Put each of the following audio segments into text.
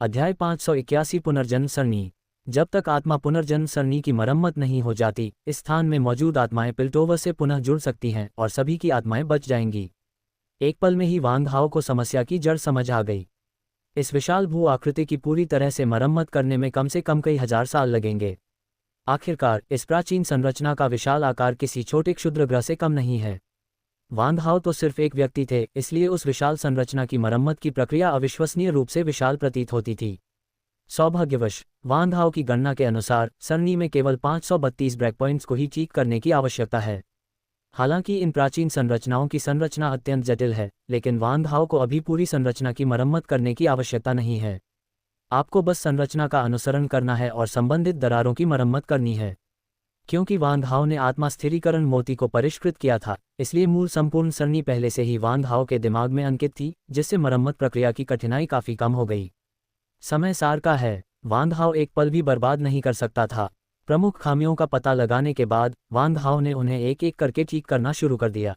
अध्याय 581 पुनर्जन्म सरणी। जब तक आत्मा पुनर्जन्म सरणी की मरम्मत नहीं हो जाती, इस स्थान में मौजूद आत्माएं पिल्टोवर से पुनः जुड़ सकती हैं और सभी की आत्माएं बच जाएंगी। एक पल में ही वांग हाओ को समस्या की जड़ समझ आ गई। इस विशाल भू आकृति की पूरी तरह से मरम्मत करने में कम से कम कई हजार साल लगेंगे। आखिरकार इस प्राचीन संरचना का विशाल आकार किसी छोटे क्षुद्र ग्रह से कम नहीं है। वांग हाओ तो सिर्फ एक व्यक्ति थे, इसलिए उस विशाल संरचना की मरम्मत की प्रक्रिया अविश्वसनीय रूप से विशाल प्रतीत होती थी। सौभाग्यवश वांग हाओ की गणना के अनुसार सरणी में केवल 532 ब्रेक पॉइंट्स को ही ठीक करने की आवश्यकता है। हालांकि इन प्राचीन संरचनाओं की संरचना अत्यंत जटिल है, लेकिन वांग हाओ को अभी पूरी संरचना की मरम्मत करने की आवश्यकता नहीं है। आपको बस संरचना का अनुसरण करना है और संबंधित दरारों की मरम्मत करनी है। क्योंकि वांग हाओ ने आत्मा स्थिरीकरण मोती को परिष्कृत किया था, इसलिए मूल संपूर्ण सरणी पहले से ही वांग हाओ के दिमाग में अंकित थी, जिससे मरम्मत प्रक्रिया की कठिनाई काफी कम हो गई। समय सार का है। वांग हाओ एक पल भी बर्बाद नहीं कर सकता था। प्रमुख खामियों का पता लगाने के बाद वांग हाओ ने उन्हें एक एक करके ठीक करना शुरू कर दिया।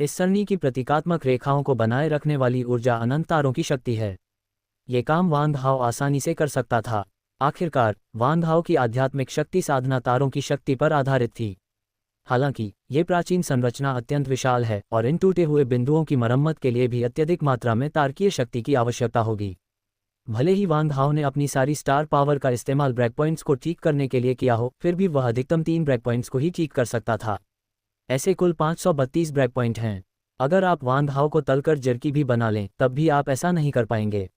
इस सरणी की प्रतीकात्मक रेखाओं को बनाए रखने वाली ऊर्जा अनंत तारों की शक्ति है। ये काम वांग हाओ आसानी से कर सकता था। आखिरकार वांग हाओ की आध्यात्मिक शक्ति साधना तारों की शक्ति पर आधारित थी। हालांकि ये प्राचीन संरचना अत्यंत विशाल है और इन टूटे हुए बिंदुओं की मरम्मत के लिए भी अत्यधिक मात्रा में तारकीय शक्ति की आवश्यकता होगी। भले ही वांग हाओ ने अपनी सारी स्टार पावर का इस्तेमाल ब्रेक पॉइंट्स को ठीक करने के लिए किया हो, फिर भी वह अधिकतम 3 ब्रेक पॉइंट्स को ही ठीक कर सकता था। ऐसे कुल 532 ब्रेक पॉइंट हैं। अगर आप वांग हाओ को तलकर जर्की भी बना लें, तब भी आप ऐसा नहीं कर पाएंगे।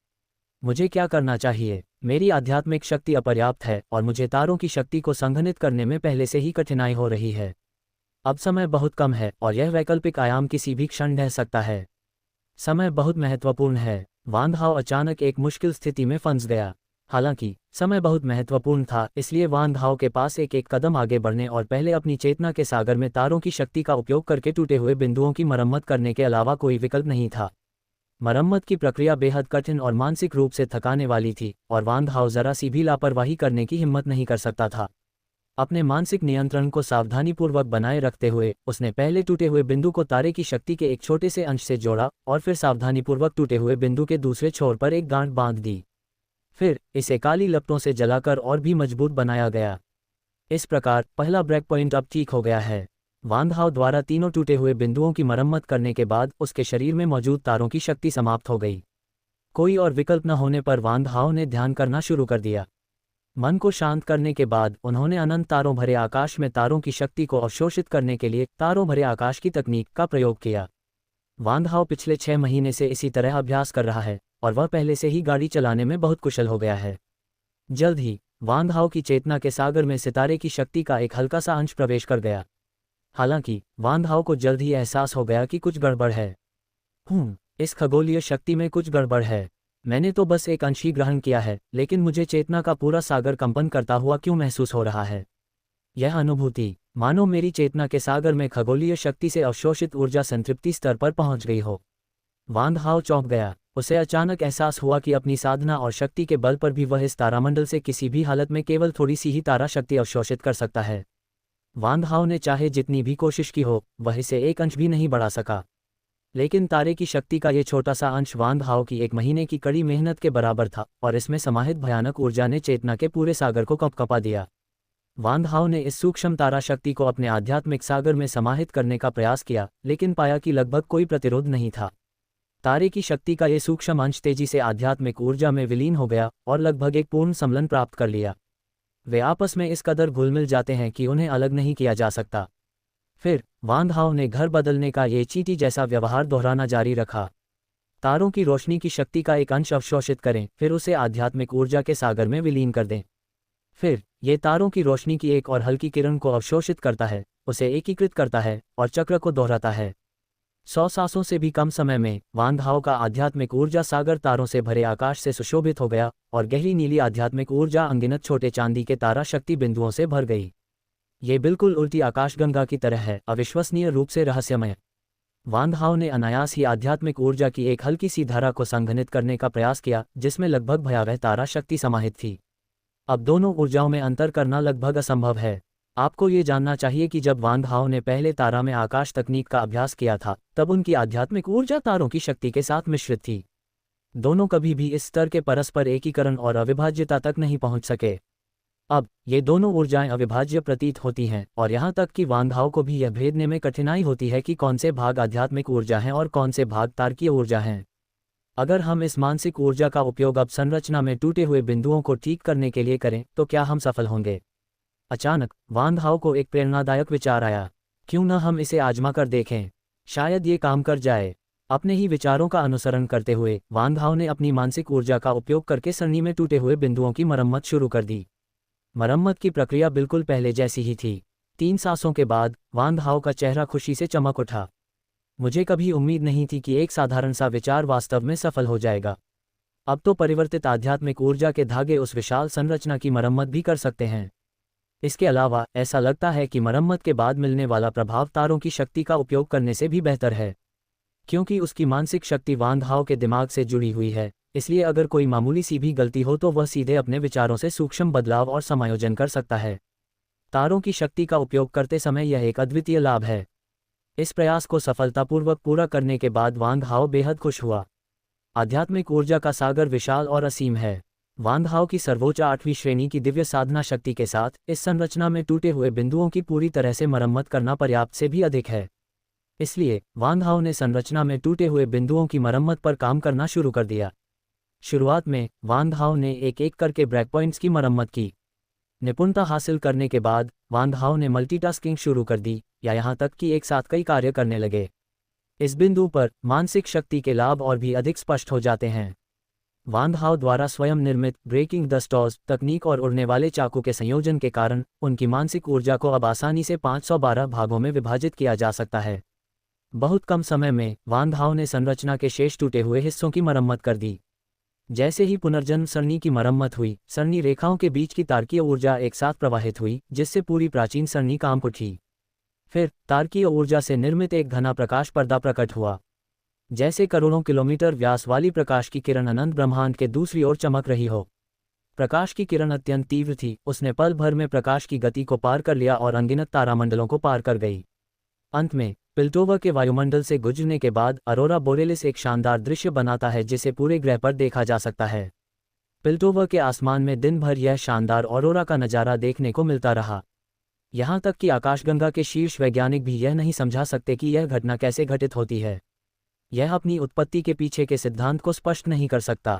मुझे क्या करना चाहिए? मेरी आध्यात्मिक शक्ति अपर्याप्त है और मुझे तारों की शक्ति को संघनित करने में पहले से ही कठिनाई हो रही है। अब समय बहुत कम है और यह वैकल्पिक आयाम किसी भी क्षण ढह सकता है। समय बहुत महत्वपूर्ण है। वांग हाओ अचानक एक मुश्किल स्थिति में फंस गया। हालांकि समय बहुत महत्वपूर्ण था, इसलिए वांग हाओ के पास एक एक कदम आगे बढ़ने और पहले अपनी चेतना के सागर में तारों की शक्ति का उपयोग करके टूटे हुए बिंदुओं की मरम्मत करने के अलावा कोई विकल्प नहीं था। मरम्मत की प्रक्रिया बेहद कठिन और मानसिक रूप से थकाने वाली थी और वांग हाओ जरा सी भी लापरवाही करने की हिम्मत नहीं कर सकता था। अपने मानसिक नियंत्रण को सावधानीपूर्वक बनाए रखते हुए उसने पहले टूटे हुए बिंदु को तारे की शक्ति के एक छोटे से अंश से जोड़ा और फिर सावधानीपूर्वक टूटे हुए बिंदु के दूसरे छोर पर एक गांठ बांध दी। फिर इसे काली लपटों से जलाकर और भी मजबूत बनाया गया। इस प्रकार पहला ब्रेक पॉइंट अब ठीक हो गया है। वांग हाओ द्वारा तीनों टूटे हुए बिंदुओं की मरम्मत करने के बाद उसके शरीर में मौजूद तारों की शक्ति समाप्त हो गई। कोई और विकल्प न होने पर वांग हाओ ने ध्यान करना शुरू कर दिया। मन को शांत करने के बाद उन्होंने अनंत तारों भरे आकाश में तारों की शक्ति को अवशोषित करने के लिए तारों भरे आकाश की तकनीक का प्रयोग किया। वांग हाओ पिछले 6 महीने से इसी तरह अभ्यास कर रहा है और वह पहले से ही गाड़ी चलाने में बहुत कुशल हो गया है। जल्द ही वांग हाओ की चेतना के सागर में सितारे की शक्ति का एक हल्का सा अंश प्रवेश कर गया। हालांकि वांग हाओ को जल्द ही एहसास हो गया कि कुछ गड़बड़ है। इस खगोलीय शक्ति में कुछ गड़बड़ है। मैंने तो बस एक अंश ही ग्रहण किया है, लेकिन मुझे चेतना का पूरा सागर कंपन करता हुआ क्यों महसूस हो रहा है? यह अनुभूति मानो मेरी चेतना के सागर में खगोलीय शक्ति से अवशोषित ऊर्जा संतृप्ति स्तर पर पहुंच गई हो। वांग हाओ चौंक गया। उसे अचानक एहसास हुआ कि अपनी साधना और शक्ति के बल पर भी वह इस तारामंडल से किसी भी हालत में केवल थोड़ी सी ही तारा शक्ति अवशोषित कर सकता है। वांग हाओ ने चाहे जितनी भी कोशिश की हो, वह इसे एक अंश भी नहीं बढ़ा सका। लेकिन तारे की शक्ति का ये छोटा सा अंश वांग हाओ की 1 महीने की कड़ी मेहनत के बराबर था और इसमें समाहित भयानक ऊर्जा ने चेतना के पूरे सागर को कपकपा दिया। वांग हाओ ने इस सूक्ष्म तारा शक्ति को अपने आध्यात्मिक सागर में समाहित करने का प्रयास किया, लेकिन पाया कि लगभग कोई प्रतिरोध नहीं था। तारे की शक्ति का ये सूक्ष्म अंश तेजी से आध्यात्मिक ऊर्जा में विलीन हो गया और लगभग एक पूर्ण सम्मिलन प्राप्त कर लिया। वे आपस में इस कदर घुल मिल जाते हैं कि उन्हें अलग नहीं किया जा सकता। फिर वांग हाओ ने घर बदलने का ये चींटी जैसा व्यवहार दोहराना जारी रखा। तारों की रोशनी की शक्ति का एक अंश अवशोषित करें, फिर उसे आध्यात्मिक ऊर्जा के सागर में विलीन कर दें। फिर ये तारों की रोशनी की एक और हल्की किरण को अवशोषित करता है, उसे एकीकृत करता है और चक्र को दोहराता है। 100 सांसों से भी कम समय में वांग हाओ का आध्यात्मिक ऊर्जा सागर तारों से भरे आकाश से सुशोभित हो गया और गहरी नीली आध्यात्मिक ऊर्जा अनगिनत छोटे चांदी के तारा शक्ति बिंदुओं से भर गई। ये बिल्कुल उल्टी आकाशगंगा की तरह है, अविश्वसनीय रूप से रहस्यमय। वांग हाओ ने अनायास ही आध्यात्मिक ऊर्जा की एक हल्की सी धारा को संघनित करने का प्रयास किया, जिसमें लगभग भयावह तारा शक्ति समाहित थी। अब दोनों ऊर्जाओं में अंतर करना लगभग असंभव है। आपको ये जानना चाहिए कि जब वांग हाओ ने पहले तारा में आकाश तकनीक का अभ्यास किया था, तब उनकी आध्यात्मिक ऊर्जा तारों की शक्ति के साथ मिश्रित थी। दोनों कभी भी इस स्तर के परस्पर एकीकरण और अविभाज्यता तक नहीं पहुंच सके। अब ये दोनों ऊर्जाएं अविभाज्य प्रतीत होती हैं और यहाँ तक कि वांधाओं को भी यह भेदने में कठिनाई होती है कि कौन से भाग आध्यात्मिक ऊर्जा हैं और कौन से भाग तार्किक ऊर्जा हैं। अगर हम इस मानसिक ऊर्जा का उपयोग अब संरचना में टूटे हुए बिंदुओं को ठीक करने के लिए करें तो क्या हम सफल होंगे? अचानक वांधाओं को एक प्रेरणादायक विचार आया, क्यों न हम इसे आजमा कर देखें, शायद ये काम कर जाए। अपने ही विचारों का अनुसरण करते हुए वांधाओं ने अपनी मानसिक ऊर्जा का उपयोग करके सरणी में टूटे हुए बिंदुओं की मरम्मत शुरू कर दी। मरम्मत की प्रक्रिया बिल्कुल पहले जैसी ही थी। 3 सांसों के बाद वांधाओं का चेहरा खुशी से चमक उठा। मुझे कभी उम्मीद नहीं थी कि एक साधारण सा विचार वास्तव में सफल हो जाएगा। अब तो परिवर्तित आध्यात्मिक ऊर्जा के धागे उस विशाल संरचना की मरम्मत भी कर सकते हैं। इसके अलावा ऐसा लगता है कि मरम्मत के बाद मिलने वाला प्रभाव तारों की शक्ति का उपयोग करने से भी बेहतर है, क्योंकि उसकी मानसिक शक्ति वांधाओं के दिमाग से जुड़ी हुई है। इसलिए अगर कोई मामूली सी भी गलती हो तो वह सीधे अपने विचारों से सूक्ष्म बदलाव और समायोजन कर सकता है। तारों की शक्ति का उपयोग करते समय यह एक अद्वितीय लाभ है। इस प्रयास को सफलतापूर्वक पूरा करने के बाद वांधाओं बेहद खुश हुआ। आध्यात्मिक ऊर्जा का सागर विशाल और असीम है। वांधाओं की सर्वोच्च 8वीं श्रेणी की दिव्य साधना शक्ति के साथ इस संरचना में टूटे हुए बिंदुओं की पूरी तरह से मरम्मत करना पर्याप्त से भी अधिक है। इसलिए वांधाओं ने संरचना में टूटे हुए बिंदुओं की मरम्मत पर काम करना शुरू कर दिया। शुरुआत में वांधाओं ने एक एक करके ब्रेक पॉइंट्स की मरम्मत की। निपुणता हासिल करने के बाद वांधाओं ने मल्टीटास्किंग शुरू कर दी, या यहाँ तक कि एक साथ कई कार्य करने लगे। इस बिंदु पर मानसिक शक्ति के लाभ और भी अधिक स्पष्ट हो जाते हैं। वांधाओं द्वारा स्वयं निर्मित ब्रेकिंग द स्टॉर्स तकनीक और उड़ने वाले चाकू के संयोजन के कारण उनकी मानसिक ऊर्जा को अब आसानी से 512 भागों में विभाजित किया जा सकता है। बहुत कम समय में वांधाओं ने संरचना के शेष टूटे हुए हिस्सों की मरम्मत कर दी। जैसे ही पुनर्जन्म सरणी की मरम्मत हुई, सरणी रेखाओं के बीच की तारकीय ऊर्जा एक साथ प्रवाहित हुई, जिससे पूरी प्राचीन सरणी काम उठी। फिर तारकीय ऊर्जा से निर्मित एक घना प्रकाश पर्दा प्रकट हुआ। जैसे करोड़ों किलोमीटर व्यास वाली प्रकाश की किरण अनंत ब्रह्मांड के दूसरी ओर चमक रही हो। प्रकाश की किरण अत्यंत तीव्र थी, उसने पल भर में प्रकाश की गति को पार कर लिया और अनगिनत तारामंडलों को पार कर गई। अंत में पिल्टोवर के वायुमंडल से गुजरने के बाद अरोरा बोरेलिस एक शानदार दृश्य बनाता है जिसे पूरे ग्रह पर देखा जा सकता है। पिल्टोवर के आसमान में दिन भर यह शानदार ऑरोरा का नज़ारा देखने को मिलता रहा। यहाँ तक कि आकाशगंगा के शीर्ष वैज्ञानिक भी यह नहीं समझा सकते कि यह घटना कैसे घटित होती है। यह अपनी उत्पत्ति के पीछे के सिद्धांत को स्पष्ट नहीं कर सकता।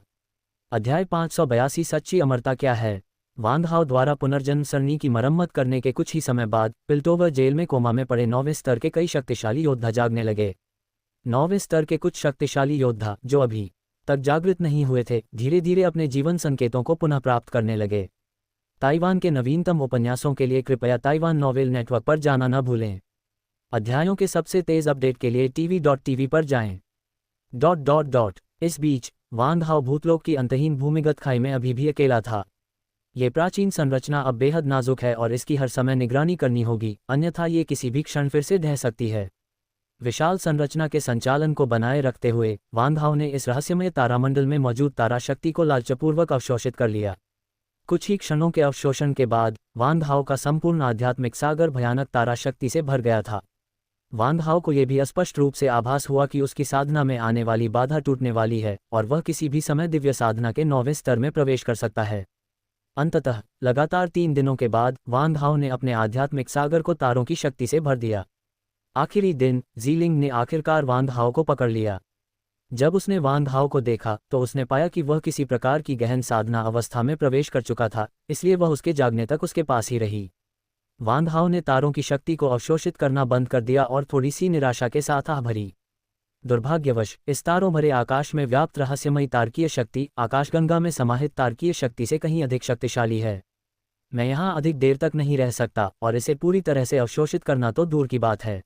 अध्याय 582 सच्ची अमरता क्या है। वांधाओं द्वारा पुनर्जन्म सरणी की मरम्मत करने के कुछ ही समय बाद पिल्टोवर जेल में कोमा में पड़े 9वें स्तर के कई शक्तिशाली योद्धा जागने लगे। 9वें स्तर के कुछ शक्तिशाली योद्धा जो अभी तक जागृत नहीं हुए थे, धीरे धीरे अपने जीवन संकेतों को पुनः प्राप्त करने लगे। ताइवान के नवीनतम उपन्यासों के लिए कृपया ताइवान नॉवेल नेटवर्क पर जाना न भूलें। अध्यायों के सबसे तेज अपडेट के लिए tv.tv पर जाएं। इस बीच वांधाओं भूतलोक की अंतहीन भूमिगत खाई में अभी भी अकेला था। ये प्राचीन संरचना अब बेहद नाजुक है और इसकी हर समय निगरानी करनी होगी, अन्यथा ये किसी भी क्षण फिर से ढह सकती है। विशाल संरचना के संचालन को बनाए रखते हुए वांधाओं ने इस रहस्यमय तारामंडल में मौजूद तारा शक्ति को लालचपूर्वक अवशोषित कर लिया। कुछ ही क्षणों के अवशोषण के बाद वांधाओं का संपूर्ण आध्यात्मिक सागर भयानक तारा शक्ति से भर गया था। वांधाओं को यह भी स्पष्ट रूप से आभास हुआ कि उसकी साधना में आने वाली बाधा टूटने वाली है और वह किसी भी समय दिव्य साधना के 9वें स्तर में प्रवेश कर सकता है। अंततः लगातार 3 दिनों के बाद वांधाओं ने अपने आध्यात्मिक सागर को तारों की शक्ति से भर दिया। आखिरी दिन ज़ीलिंग ने आखिरकार वांधाओं को पकड़ लिया। जब उसने वांधाओं को देखा तो उसने पाया कि वह किसी प्रकार की गहन साधना अवस्था में प्रवेश कर चुका था, इसलिए वह उसके जागने तक उसके पास ही रही। वांधाओं ने तारों की शक्ति को अवशोषित करना बंद कर दिया और थोड़ी सी निराशा के साथ आह भरी। दुर्भाग्यवश इस तारों भरे आकाश में व्याप्त रहस्यमयी तारकीय शक्ति आकाशगंगा में समाहित तारकीय शक्ति से कहीं अधिक शक्तिशाली है। मैं यहाँ अधिक देर तक नहीं रह सकता और इसे पूरी तरह से अवशोषित करना तो दूर की बात है।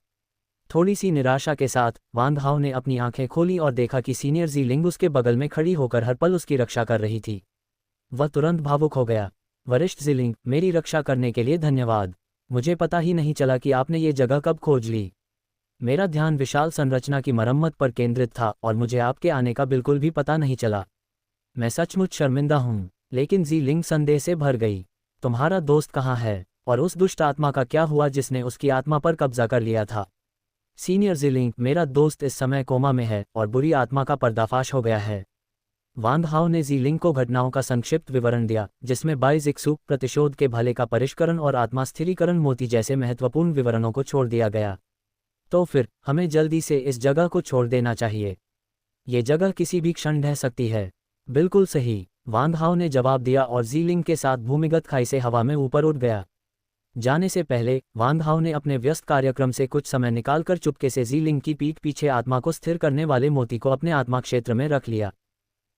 थोड़ी सी निराशा के साथ वांधाओं ने अपनी आंखें खोली और देखा कि सीनियर ज़ीलिंग उसके बगल में खड़ी होकर हर पल उसकी रक्षा कर रही थी। वह तुरंत भावुक हो गया। वरिष्ठ ज़ीलिंग, मेरी रक्षा करने के लिए धन्यवाद। मुझे पता ही नहीं चला कि आपने ये जगह कब खोज ली। मेरा ध्यान विशाल संरचना की मरम्मत पर केंद्रित था और मुझे आपके आने का बिल्कुल भी पता नहीं चला। मैं सचमुच शर्मिंदा हूँ। लेकिन ज़ीलिंग संदेह से भर गई। तुम्हारा दोस्त कहाँ है और उस दुष्ट आत्मा का क्या हुआ जिसने उसकी आत्मा पर कब्जा कर लिया था? सीनियर ज़ीलिंग, मेरा दोस्त इस समय कोमा में है और बुरी आत्मा का पर्दाफाश हो गया है। वान हाओ ने ज़ीलिंग को घटनाओं का संक्षिप्त विवरण दिया, जिसमें बाइज़िक्सु प्रतिशोध के भले का परिष्करण और आत्मा स्थिरीकरण मोती जैसे महत्वपूर्ण विवरणों को छोड़ दिया गया। तो फिर हमें जल्दी से इस जगह को छोड़ देना चाहिए। ये जगह किसी भी क्षण ढह सकती है। बिल्कुल सही, वान हाओ ने जवाब दिया और ज़ीलिंग के साथ भूमिगत खाई से हवा में ऊपर उड़ गया। जाने से पहले वान हाओ ने अपने व्यस्त कार्यक्रम से कुछ समय निकालकर चुपके से ज़ीलिंग की पीठ पीछे आत्मा को स्थिर करने वाले मोती को अपने आत्मा क्षेत्र में रख लिया।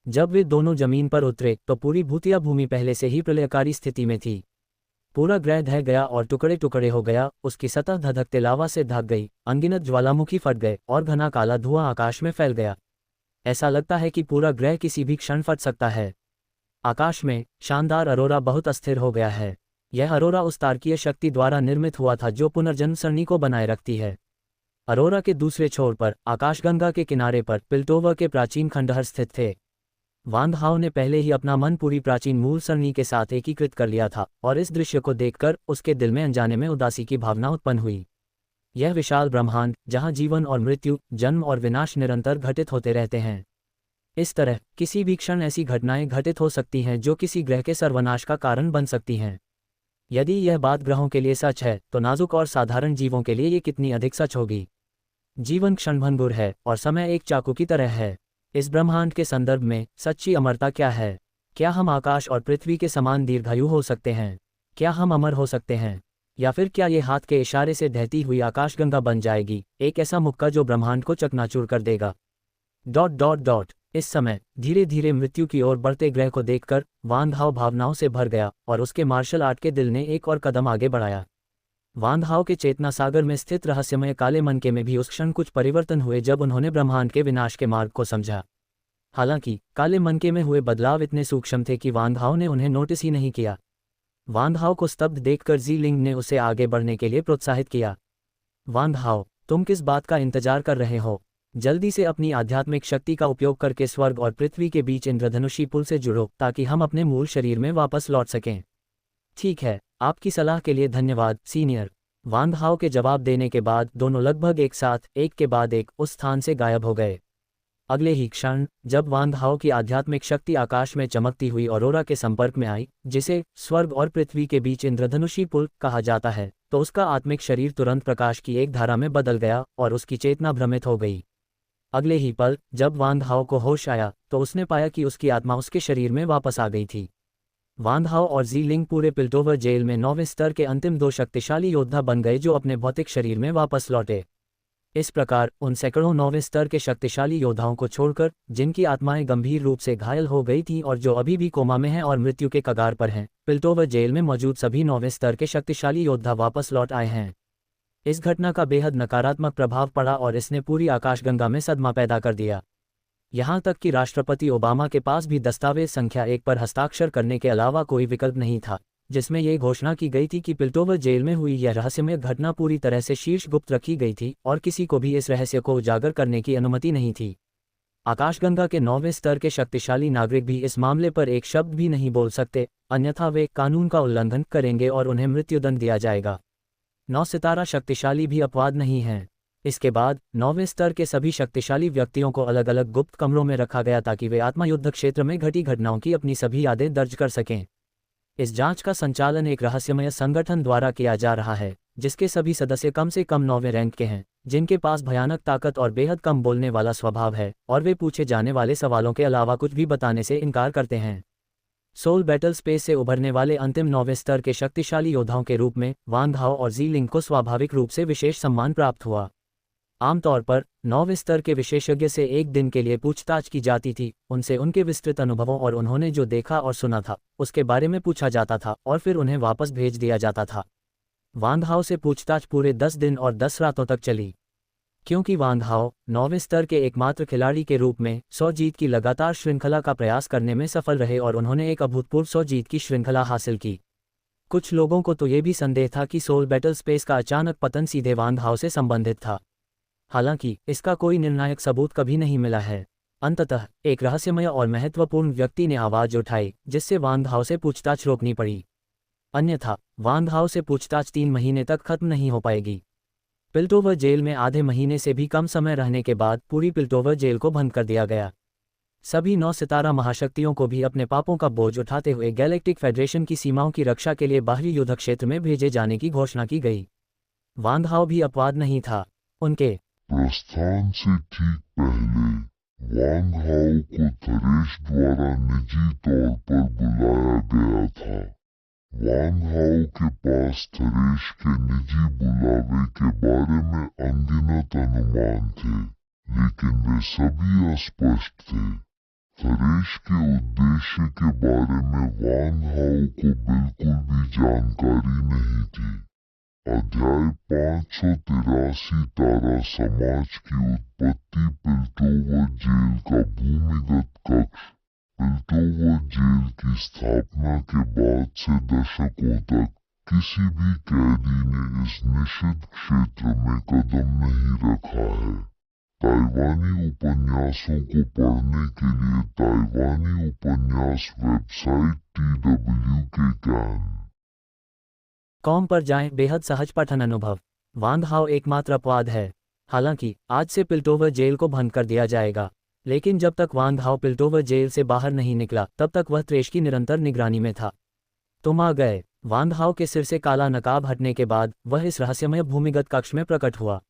जब वे दोनों जमीन पर उतरे तो पूरी भूतिया भूमि पहले से ही प्रलयकारी स्थिति में थी। पूरा ग्रह ढह गया और टुकड़े टुकड़े हो गया, उसकी सतह धधकते लावा से ढक गई, अनगिनत ज्वालामुखी फट गए और घना काला धुआं आकाश में फैल गया। ऐसा लगता है कि पूरा ग्रह किसी भी क्षण फट सकता है। आकाश में शानदार अरोरा बहुत अस्थिर हो गया है। यह अरोरा उस तारकीय शक्ति द्वारा निर्मित हुआ था जो पुनर्जन्म सरणी को बनाए रखती है। अरोरा के दूसरे छोर पर आकाशगंगा के किनारे पर पिल्टोवर के प्राचीन खंडहर स्थित थे। वान हाओ ने पहले ही अपना मन पूरी प्राचीन मूल सरणी के साथ एकीकृत कर लिया था और इस दृश्य को देखकर उसके दिल में अनजाने में उदासी की भावना उत्पन्न हुई। यह विशाल ब्रह्मांड जहां जीवन और मृत्यु, जन्म और विनाश निरंतर घटित होते रहते हैं। इस तरह किसी भी क्षण ऐसी घटनाएं घटित हो सकती हैं जो किसी ग्रह के सर्वनाश का कारण बन सकती हैं। यदि यह बात ग्रहों के लिए सच है तो नाजुक और साधारण जीवों के लिए ये कितनी अधिक सच होगी। जीवन क्षणभंगुर है और समय एक चाकू की तरह है। इस ब्रह्मांड के संदर्भ में सच्ची अमरता क्या है? क्या हम आकाश और पृथ्वी के समान दीर्घायु हो सकते हैं? क्या हम अमर हो सकते हैं? या फिर क्या ये हाथ के इशारे से ढहती हुई आकाशगंगा बन जाएगी, एक ऐसा मुक्का जो ब्रह्मांड को चकनाचूर कर देगा? ... इस समय धीरे धीरे मृत्यु की ओर बढ़ते ग्रह को देखकर वान हाओ भावनाओं से भर गया और उसके मार्शल आर्ट के दिल ने एक और कदम आगे बढ़ाया। वान हाओ के चेतना सागर में स्थित रहस्यमय काले मनके में भी उस क्षण कुछ परिवर्तन हुए जब उन्होंने ब्रह्मांड के विनाश के मार्ग को समझा। हालांकि काले मनके में हुए बदलाव इतने सूक्ष्म थे कि वान हाओ ने उन्हें नोटिस ही नहीं किया। वान हाओ को स्तब्ध देखकर ज़ीलिंग ने उसे आगे बढ़ने के लिए प्रोत्साहित किया। वान हाओ, तुम किस बात का इंतजार कर रहे हो? जल्दी से अपनी आध्यात्मिक शक्ति का उपयोग करके स्वर्ग और पृथ्वी के बीच इंद्रधनुषी पुल से जुड़ो ताकि हम अपने मूल शरीर में वापस लौट सकें। ठीक है, आपकी सलाह के लिए धन्यवाद सीनियर। वान हाओ के जवाब देने के बाद दोनों लगभग एक साथ एक के बाद एक उस स्थान से गायब हो गए। अगले ही क्षण जब वान हाओ की आध्यात्मिक शक्ति आकाश में चमकती हुई ऑरोरा के संपर्क में आई, जिसे स्वर्ग और पृथ्वी के बीच इंद्रधनुषी पुल कहा जाता है, तो उसका आत्मिक शरीर तुरंत प्रकाश की एक धारा में बदल गया और उसकी चेतना भ्रमित हो गई। अगले ही पल जब वान हाओ को होश आया तो उसने पाया कि उसकी आत्मा उसके शरीर में वापस आ गई थी। वान हाओ और ज़ीलिंग पूरे पिल्टोवर जेल में 9वें स्तर के अंतिम 2 शक्तिशाली योद्धा बन गए जो अपने भौतिक शरीर में वापस लौटे। इस प्रकार उन सैकड़ों 9वें स्तर के शक्तिशाली योद्धाओं को छोड़कर, जिनकी आत्माएं गंभीर रूप से घायल हो गई थीं और जो अभी भी कोमा में हैं और मृत्यु के कगार पर हैं, पिल्टोवर जेल में मौजूद सभी 9वें स्तर के शक्तिशाली योद्धा वापस लौट आए हैं। इस घटना का बेहद नकारात्मक प्रभाव पड़ा और इसने पूरी आकाशगंगा में सदमा पैदा कर दिया। यहाँ तक कि राष्ट्रपति ओबामा के पास भी दस्तावेज संख्या 1 पर हस्ताक्षर करने के अलावा कोई विकल्प नहीं था, जिसमें यह घोषणा की गई थी कि पिल्टोवर जेल में हुई यह रहस्यमय घटना पूरी तरह से शीर्ष गुप्त रखी गई थी और किसी को भी इस रहस्य को उजागर करने की अनुमति नहीं थी। आकाशगंगा के 9वें स्तर के शक्तिशाली नागरिक भी इस मामले पर एक शब्द भी नहीं बोल सकते, अन्यथा वे कानून का उल्लंघन करेंगे और उन्हें मृत्युदंड दिया जाएगा। 9 सितारा शक्तिशाली भी अपवाद नहीं हैं। इसके बाद 9वें स्तर के सभी शक्तिशाली व्यक्तियों को अलग अलग गुप्त कमरों में रखा गया ताकि वे आत्मा युद्ध क्षेत्र में घटी घटनाओं की अपनी सभी यादें दर्ज कर सकें। इस जांच का संचालन एक रहस्यमय संगठन द्वारा किया जा रहा है, जिसके सभी सदस्य कम से कम 9वें रैंक के हैं, जिनके पास भयानक ताकत और बेहद कम बोलने वाला स्वभाव है, और वे पूछे जाने वाले सवालों के अलावा कुछ भी बताने से इनकार करते हैं। सोल बैटल स्पेस से उभरने वाले अंतिम 9वें स्तर के शक्तिशाली योद्धाओं के रूप में वान हाओ और ज़ीलिंग को स्वाभाविक रूप से विशेष सम्मान प्राप्त हुआ। आमतौर पर 9वें स्तर के विशेषज्ञ से एक दिन के लिए पूछताछ की जाती थी, उनसे उनके विस्तृत अनुभवों और उन्होंने जो देखा और सुना था उसके बारे में पूछा जाता था और फिर उन्हें वापस भेज दिया जाता था। वान हाओ से पूछताछ पूरे 10 दिन और 10 रातों तक चली। क्योंकि वान हाओ 9वें स्तर के एकमात्र खिलाड़ी के रूप में 100 जीत की लगातार श्रृंखला का प्रयास करने में सफल रहे और उन्होंने एक अभूतपूर्व 100 जीत की श्रृंखला हासिल की। कुछ लोगों को तो ये भी संदेह था कि सोल बैटल स्पेस का अचानक पतन सीधे वान हाओ से संबंधित था। हालांकि इसका कोई निर्णायक सबूत कभी नहीं मिला है। अंततः एक रहस्यमय और महत्वपूर्ण व्यक्ति ने आवाज उठाई, जिससे वान हाओ से पूछताछ रोकनी पड़ी। अन्यथा वान हाओ से पूछताछ 3 महीने तक खत्म नहीं हो पाएगी। पिल्टोवर जेल में आधे महीने से भी कम समय रहने के बाद पूरी पिल्टोवर जेल को बंद कर दिया गया। सभी 9 सितारा महाशक्तियों को भी अपने पापों का बोझ उठाते हुए गैलेक्टिक फेडरेशन की सीमाओं की रक्षा के लिए बाहरी युद्ध क्षेत्र में भेजे जाने की घोषणा की गई। वांग हाओ भी अपवाद नहीं था। उनके प्रस्थान से ठीक पहले वांग हाओ को थरेश द्वारा निजी तौर पर बुलाया गया था। वांग हाओ के पास थरेश के निजी बुलावे के बारे में अनगिनत अनुमान थे, लेकिन वे सभी अस्पष्ट थे। थरेश के उद्देश्य के बारे में वांग हाओ को बिल्कुल भी जानकारी नहीं थी। अध्याय 583 तारा समाज की उत्पत्ति। पिल्टोवर जेल का भूमिगत कक्ष। पिल्टोवर जेल की स्थापना के बाद से दशकों तक किसी भी कैदी ने इस निषिद्ध क्षेत्र में कदम नहीं रखा है। ताइवानी उपन्यासों को पढ़ने के लिए ताइवानी उपन्यास वेबसाइट TWK.com पर जाएं। बेहद सहज पठन अनुभव। वांग हाओ एकमात्र अपवाद है। हालांकि आज से पिल्टोवर जेल को बंद कर दिया जाएगा, लेकिन जब तक वांग हाओ पिल्टोवर जेल से बाहर नहीं निकला तब तक वह त्रेश की निरंतर निगरानी में था। तुम आ गए। वांग हाओ के सिर से काला नकाब हटने के बाद वह इस रहस्यमय भूमिगत कक्ष में प्रकट हुआ।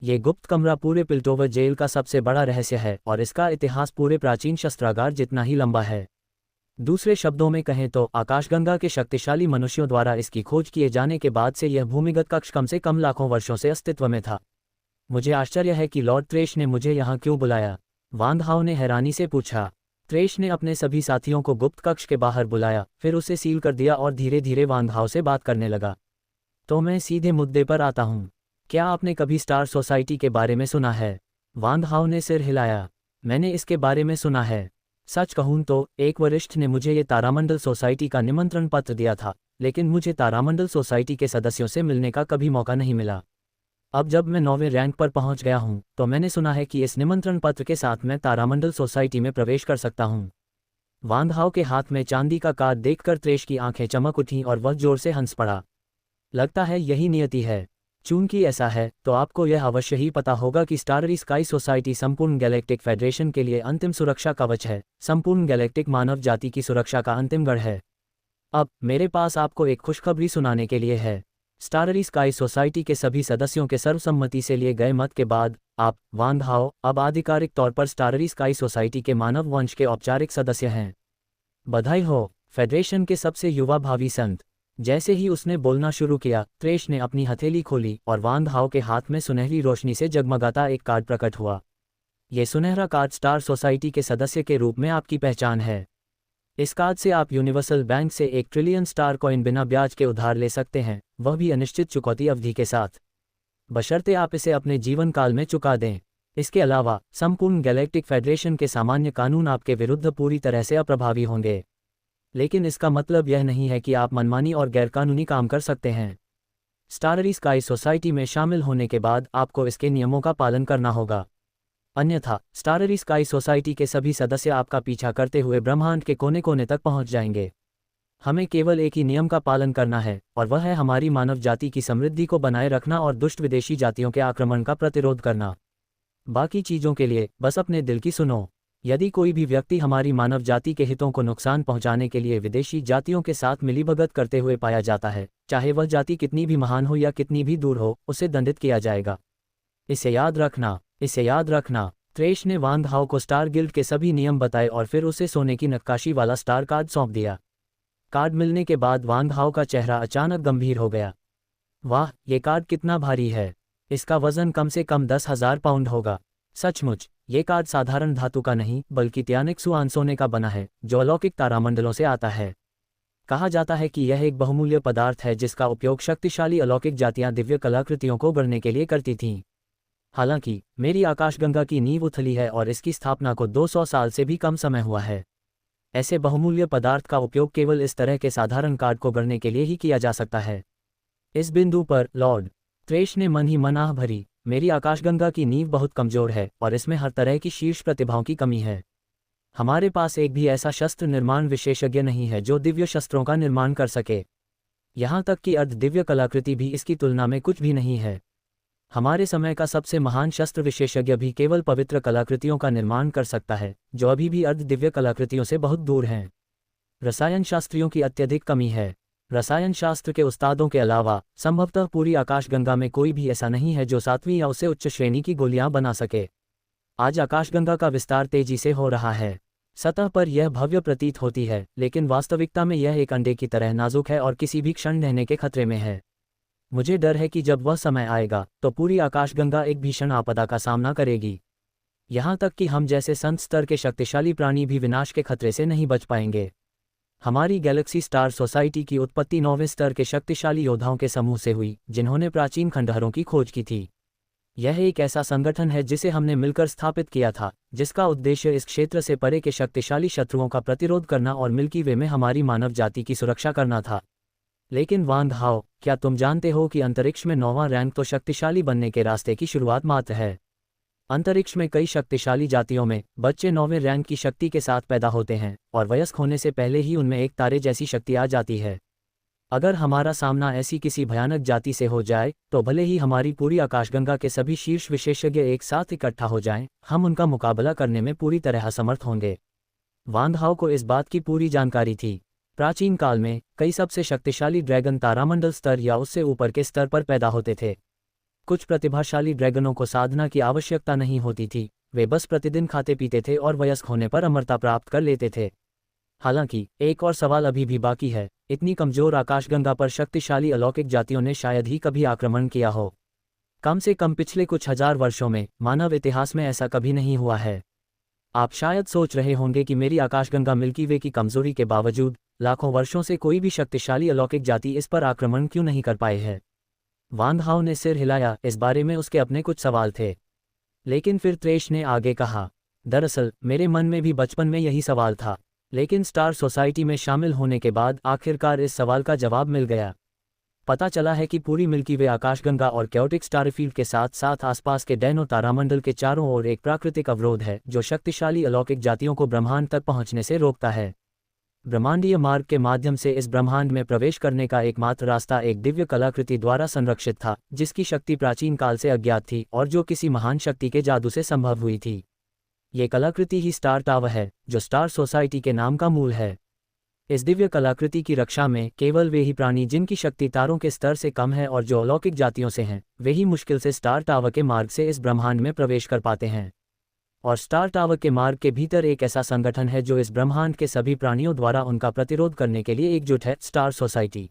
ये गुप्त कमरा पूरे पिल्टोवर जेल का सबसे बड़ा रहस्य है और इसका इतिहास पूरे प्राचीन शस्त्रागार जितना ही लंबा है। दूसरे शब्दों में कहें तो आकाशगंगा के शक्तिशाली मनुष्यों द्वारा इसकी खोज किए जाने के बाद से यह भूमिगत कक्ष कम से कम लाखों वर्षों से अस्तित्व में था। मुझे आश्चर्य है कि लॉर्ड त्रेश ने मुझे यहाँ क्यों बुलाया? वांग हाओ ने हैरानी से पूछा। त्रेश ने अपने सभी साथियों को गुप्त कक्ष के बाहर बुलाया, फिर उसे सील कर दिया और धीरे धीरे वांग हाओ से बात करने लगा। तो मैं सीधे मुद्दे पर आता हूँ। क्या आपने कभी स्टार सोसाइटी के बारे में सुना है? वांग हाओ ने सिर हिलाया। मैंने इसके बारे में सुना है। सच कहूँ तो एक वरिष्ठ ने मुझे ये तारामंडल सोसाइटी का निमंत्रण पत्र दिया था, लेकिन मुझे तारामंडल सोसाइटी के सदस्यों से मिलने का कभी मौका नहीं मिला। अब जब मैं 9वें रैंक पर पहुंच गया हूं, तो मैंने सुना है कि इस निमंत्रण पत्र के साथ मैं तारामंडल सोसाइटी में प्रवेश कर सकता हूं। वांग हाओ के हाथ में चांदी का कार्ड देखकर त्रेश की आंखें चमक उठीं और वह जोर से हंस पड़ा। लगता है यही नियति है। चूंकि ऐसा है तो आपको यह अवश्य ही पता होगा कि स्टाररी स्काई सोसाइटी संपूर्ण गैलेक्टिक फेडरेशन के लिए अंतिम सुरक्षा कवच है, संपूर्ण गैलेक्टिक मानव जाति की सुरक्षा का अंतिम गढ़ है। अब मेरे पास आपको एक खुशखबरी सुनाने के लिए है। स्टाररी स्काई सोसाइटी के सभी सदस्यों के सर्वसम्मति से लिए गए मत के बाद आप, वांग हाओ, अब आधिकारिक तौर पर स्टाररी स्काई सोसाइटी के मानव वंश के औपचारिक सदस्य हैं। बधाई हो, फेडरेशन के सबसे युवा भावी संत। जैसे ही उसने बोलना शुरू किया, त्रेश ने अपनी हथेली खोली और वांग हाओ के हाथ में सुनहरी रोशनी से जगमगाता एक कार्ड प्रकट हुआ। ये सुनहरा कार्ड स्टार सोसाइटी के सदस्य के रूप में आपकी पहचान है। इस कार्ड से आप यूनिवर्सल बैंक से 1 ट्रिलियन स्टार कॉइन बिना ब्याज के उधार ले सकते हैं, वह भी अनिश्चित चुकौती अवधि के साथ, बशर्ते आप इसे अपने जीवन काल में चुका दें। इसके अलावा संपूर्ण गैलेक्टिक फेडरेशन के सामान्य कानून आपके विरुद्ध पूरी तरह से अप्रभावी होंगे, लेकिन इसका मतलब यह नहीं है कि आप मनमानी और गैरकानूनी काम कर सकते हैं। स्टाररी स्काई सोसाइटी में शामिल होने के बाद आपको इसके नियमों का पालन करना होगा, अन्यथा स्टाररी स्काई सोसाइटी के सभी सदस्य आपका पीछा करते हुए ब्रह्मांड के कोने कोने तक पहुंच जाएंगे। हमें केवल एक ही नियम का पालन करना है, और वह है हमारी मानव जाति की समृद्धि को बनाए रखना और दुष्ट विदेशी जातियों के आक्रमण का प्रतिरोध करना। बाकी चीज़ों के लिए बस अपने दिल की सुनो। यदि कोई भी व्यक्ति हमारी मानव जाति के हितों को नुकसान पहुंचाने के लिए विदेशी जातियों के साथ मिलीभगत करते हुए पाया जाता है, चाहे वह जाति कितनी भी महान हो या कितनी भी दूर हो, उसे दंडित किया जाएगा। इसे याद रखना, इसे याद रखना। त्रेश ने वांग हाओ को स्टार गिल्ड के सभी नियम बताए और फिर उसे सोने की नक्काशी वाला स्टार कार्ड सौंप दिया। कार्ड मिलने के बाद वांग हाओ का चेहरा अचानक गंभीर हो गया। वाह, ये कार्ड कितना भारी है! इसका वजन कम से कम 10,000 पाउंड होगा। सचमुच, ये कार्ड साधारण धातु का नहीं बल्कि त्यानिक सुआन सोने का बना है, जो अलौकिक तारामंडलों से आता है। कहा जाता है कि यह एक बहुमूल्य पदार्थ है जिसका उपयोग शक्तिशाली अलौकिक जातियां दिव्य कलाकृतियों को गढ़ने के लिए करती थीं। हालांकि मेरी आकाशगंगा की नींव उथली है और इसकी स्थापना को 200 साल से भी कम समय हुआ है। ऐसे बहुमूल्य पदार्थ का उपयोग केवल इस तरह के साधारण कार्ड को गढ़ने के लिए ही किया जा सकता है। इस बिंदु पर लॉर्ड त्रेश ने मन ही मन आह भरी, मेरी आकाशगंगा की नींव बहुत कमजोर है और इसमें हर तरह की शीर्ष प्रतिभाओं की कमी है। हमारे पास एक भी ऐसा शस्त्र निर्माण विशेषज्ञ नहीं है जो दिव्य शस्त्रों का निर्माण कर सके। यहाँ तक कि अर्ध दिव्य कलाकृति भी इसकी तुलना में कुछ भी नहीं है। हमारे समय का सबसे महान शस्त्र विशेषज्ञ भी केवल पवित्र कलाकृतियों का निर्माण कर सकता है, जो अभी भी अर्ध दिव्य कलाकृतियों से बहुत दूर हैं। रसायन शास्त्रियों की अत्यधिक कमी है। रसायन शास्त्र के उस्तादों के अलावा संभवतः पूरी आकाशगंगा में कोई भी ऐसा नहीं है जो 7वीं या उससे उच्च श्रेणी की गोलियां बना सके। आज आकाशगंगा का विस्तार तेजी से हो रहा है। सतह पर यह भव्य प्रतीत होती है, लेकिन वास्तविकता में यह एक अंडे की तरह नाजुक है और किसी भी क्षण ढहने के खतरे में है। मुझे डर है कि जब वह समय आएगा तो पूरी आकाशगंगा एक भीषण आपदा का सामना करेगी। यहाँ तक कि हम जैसे संत स्तर के शक्तिशाली प्राणी भी विनाश के खतरे से नहीं बच पाएंगे। हमारी गैलेक्सी स्टार सोसाइटी की उत्पत्ति 9वें स्तर के शक्तिशाली योद्धाओं के समूह से हुई, जिन्होंने प्राचीन खंडहरों की खोज की थी। यह एक ऐसा संगठन है जिसे हमने मिलकर स्थापित किया था, जिसका उद्देश्य इस क्षेत्र से परे के शक्तिशाली शत्रुओं का प्रतिरोध करना और मिल्की वे में हमारी मानव जाति की सुरक्षा करना था। लेकिन वांग हाओ, क्या तुम जानते हो कि अंतरिक्ष में 9वां रैंक तो शक्तिशाली बनने के रास्ते की शुरुआत मात्र है। अंतरिक्ष में कई शक्तिशाली जातियों में बच्चे 9वें रैंक की शक्ति के साथ पैदा होते हैं और वयस्क होने से पहले ही उनमें एक तारे जैसी शक्ति आ जाती है। अगर हमारा सामना ऐसी किसी भयानक जाति से हो जाए तो भले ही हमारी पूरी आकाशगंगा के सभी शीर्ष विशेषज्ञ एक साथ इकट्ठा हो जाएं, हम उनका मुकाबला करने में पूरी तरह असमर्थ होंगे। वांग हाओ को इस बात की पूरी जानकारी थी। प्राचीन काल में कई सबसे शक्तिशाली ड्रैगन तारामंडल स्तर या उससे ऊपर के स्तर पर पैदा होते थे। कुछ प्रतिभाशाली ड्रैगनों को साधना की आवश्यकता नहीं होती थी, वे बस प्रतिदिन खाते पीते थे और वयस्क होने पर अमरता प्राप्त कर लेते थे। हालांकि एक और सवाल अभी भी बाकी है, इतनी कमजोर आकाशगंगा पर शक्तिशाली अलौकिक जातियों ने शायद ही कभी आक्रमण किया हो। कम से कम पिछले कुछ हजार वर्षों में मानव इतिहास में ऐसा कभी नहीं हुआ है। आप शायद सोच रहे होंगे कि मेरी आकाशगंगा मिल्की वे की कमजोरी के बावजूद लाखों वर्षों से कोई भी शक्तिशाली अलौकिक जाति इस पर आक्रमण क्यों नहीं कर पाए है। वांग हाओ ने सिर हिलाया, इस बारे में उसके अपने कुछ सवाल थे। लेकिन फिर त्रेश ने आगे कहा, दरअसल मेरे मन में भी बचपन में यही सवाल था, लेकिन स्टार सोसाइटी में शामिल होने के बाद आखिरकार इस सवाल का जवाब मिल गया। पता चला है कि पूरी मिल्की वे आकाशगंगा और कैओटिक स्टारफील्ड के साथ साथ आसपास के डैनो तारामंडल के चारों ओर एक प्राकृतिक अवरोध है जो शक्तिशाली अलौकिक जातियों को ब्रह्मांड तक पहुंचने से रोकता है। ब्रह्मांडीय मार्ग के माध्यम से इस ब्रह्मांड में प्रवेश करने का एकमात्र रास्ता एक दिव्य कलाकृति द्वारा संरक्षित था, जिसकी शक्ति प्राचीन काल से अज्ञात थी और जो किसी महान शक्ति के जादू से संभव हुई थी। ये कलाकृति ही स्टार टावर है, जो स्टार सोसाइटी के नाम का मूल है। इस दिव्य कलाकृति की रक्षा में केवल वे ही प्राणी जिनकी शक्ति तारों के स्तर से कम है और जो अलौकिक जातियों से हैं, वे ही मुश्किल से स्टार टावर के मार्ग से इस ब्रह्मांड में प्रवेश कर पाते हैं। और स्टार टावर के मार्ग के भीतर एक ऐसा संगठन है जो इस ब्रह्मांड के सभी प्राणियों द्वारा उनका प्रतिरोध करने के लिए एकजुट है, स्टार सोसाइटी।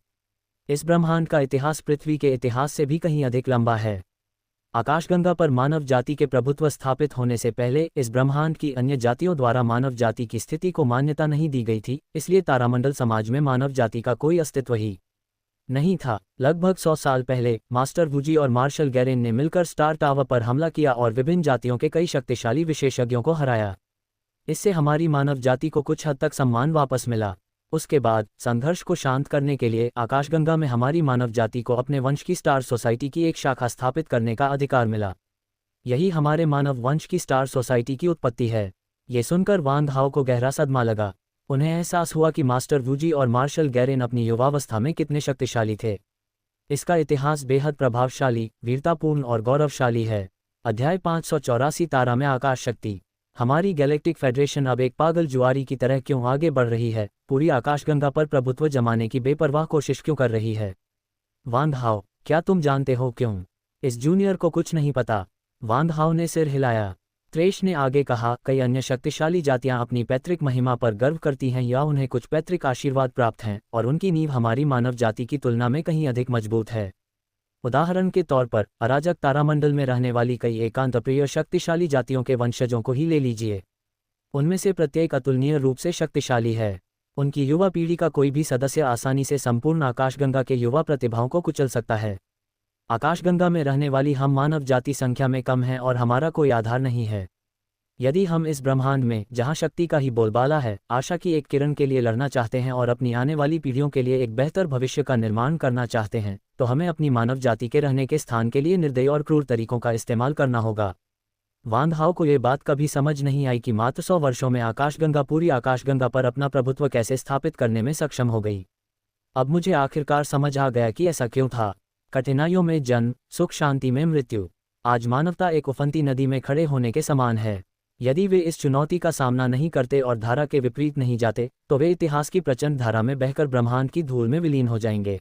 इस ब्रह्मांड का इतिहास पृथ्वी के इतिहास से भी कहीं अधिक लंबा है। आकाशगंगा पर मानव जाति के प्रभुत्व स्थापित होने से पहले इस ब्रह्मांड की अन्य जातियों द्वारा मानव जाति की स्थिति को मान्यता नहीं दी गई थी, इसलिए तारामंडल समाज में मानव जाति का कोई अस्तित्व ही नहीं था। लगभग 100 साल पहले मास्टर वुजी और मार्शल गैरेन ने मिलकर स्टार टावर पर हमला किया और विभिन्न जातियों के कई शक्तिशाली विशेषज्ञों को हराया। इससे हमारी मानव जाति को कुछ हद तक सम्मान वापस मिला। उसके बाद संघर्ष को शांत करने के लिए आकाशगंगा में हमारी मानव जाति को अपने वंश की स्टार सोसाइटी की एक शाखा स्थापित करने का अधिकार मिला। यही हमारे मानव वंश की स्टार सोसाइटी की उत्पत्ति है। ये सुनकर वांग हाओ को गहरा सदमा लगा। उन्हें एहसास हुआ कि मास्टर वुजी और मार्शल गैरेन अपनी युवावस्था में कितने शक्तिशाली थे। इसका इतिहास बेहद प्रभावशाली, वीरतापूर्ण और गौरवशाली है। अध्याय 584 तारा में आकाश शक्ति। हमारी गैलेक्टिक फेडरेशन अब एक पागल जुआरी की तरह क्यों आगे बढ़ रही है, पूरी आकाशगंगा पर प्रभुत्व जमाने की बेपरवाह कोशिश क्यों कर रही है। वांग हाओ, क्या तुम जानते हो क्यों? इस जूनियर को कुछ नहीं पता। वांग हाओ ने सिर हिलाया। त्रेश ने आगे कहा, कई अन्य शक्तिशाली जातियां अपनी पैतृक महिमा पर गर्व करती हैं या उन्हें कुछ पैतृक आशीर्वाद प्राप्त हैं, और उनकी नींव हमारी मानव जाति की तुलना में कहीं अधिक मजबूत है। उदाहरण के तौर पर अराजक तारामंडल में रहने वाली कई एकांत प्रिय शक्तिशाली जातियों के वंशजों को ही ले लीजिए। उनमें से प्रत्येक अतुलनीय रूप से शक्तिशाली है। उनकी युवा पीढ़ी का कोई भी सदस्य आसानी से संपूर्ण आकाशगंगा के युवा प्रतिभाओं को कुचल सकता है। आकाशगंगा में रहने वाली हम मानव जाति संख्या में कम हैं और हमारा कोई आधार नहीं है। यदि हम इस ब्रह्मांड में, जहां शक्ति का ही बोलबाला है, आशा की एक किरण के लिए लड़ना चाहते हैं और अपनी आने वाली पीढ़ियों के लिए एक बेहतर भविष्य का निर्माण करना चाहते हैं, तो हमें अपनी मानव जाति के रहने के स्थान के लिए निर्दयी और क्रूर तरीकों का इस्तेमाल करना होगा। वांग हाओ को ये बात कभी समझ नहीं आई कि मात्र 100 वर्षों में आकाशगंगा पूरी आकाशगंगा पर अपना प्रभुत्व कैसे स्थापित करने में सक्षम हो गई। अब मुझे आखिरकार समझ आ गया कि ऐसा क्यों था। कठिनाइयों में जन्म, सुख शांति में मृत्यु। आज मानवता एक उफनती नदी में खड़े होने के समान है। यदि वे इस चुनौती का सामना नहीं करते और धारा के विपरीत नहीं जाते, तो वे इतिहास की प्रचंड धारा में बहकर ब्रह्मांड की धूल में विलीन हो जाएंगे।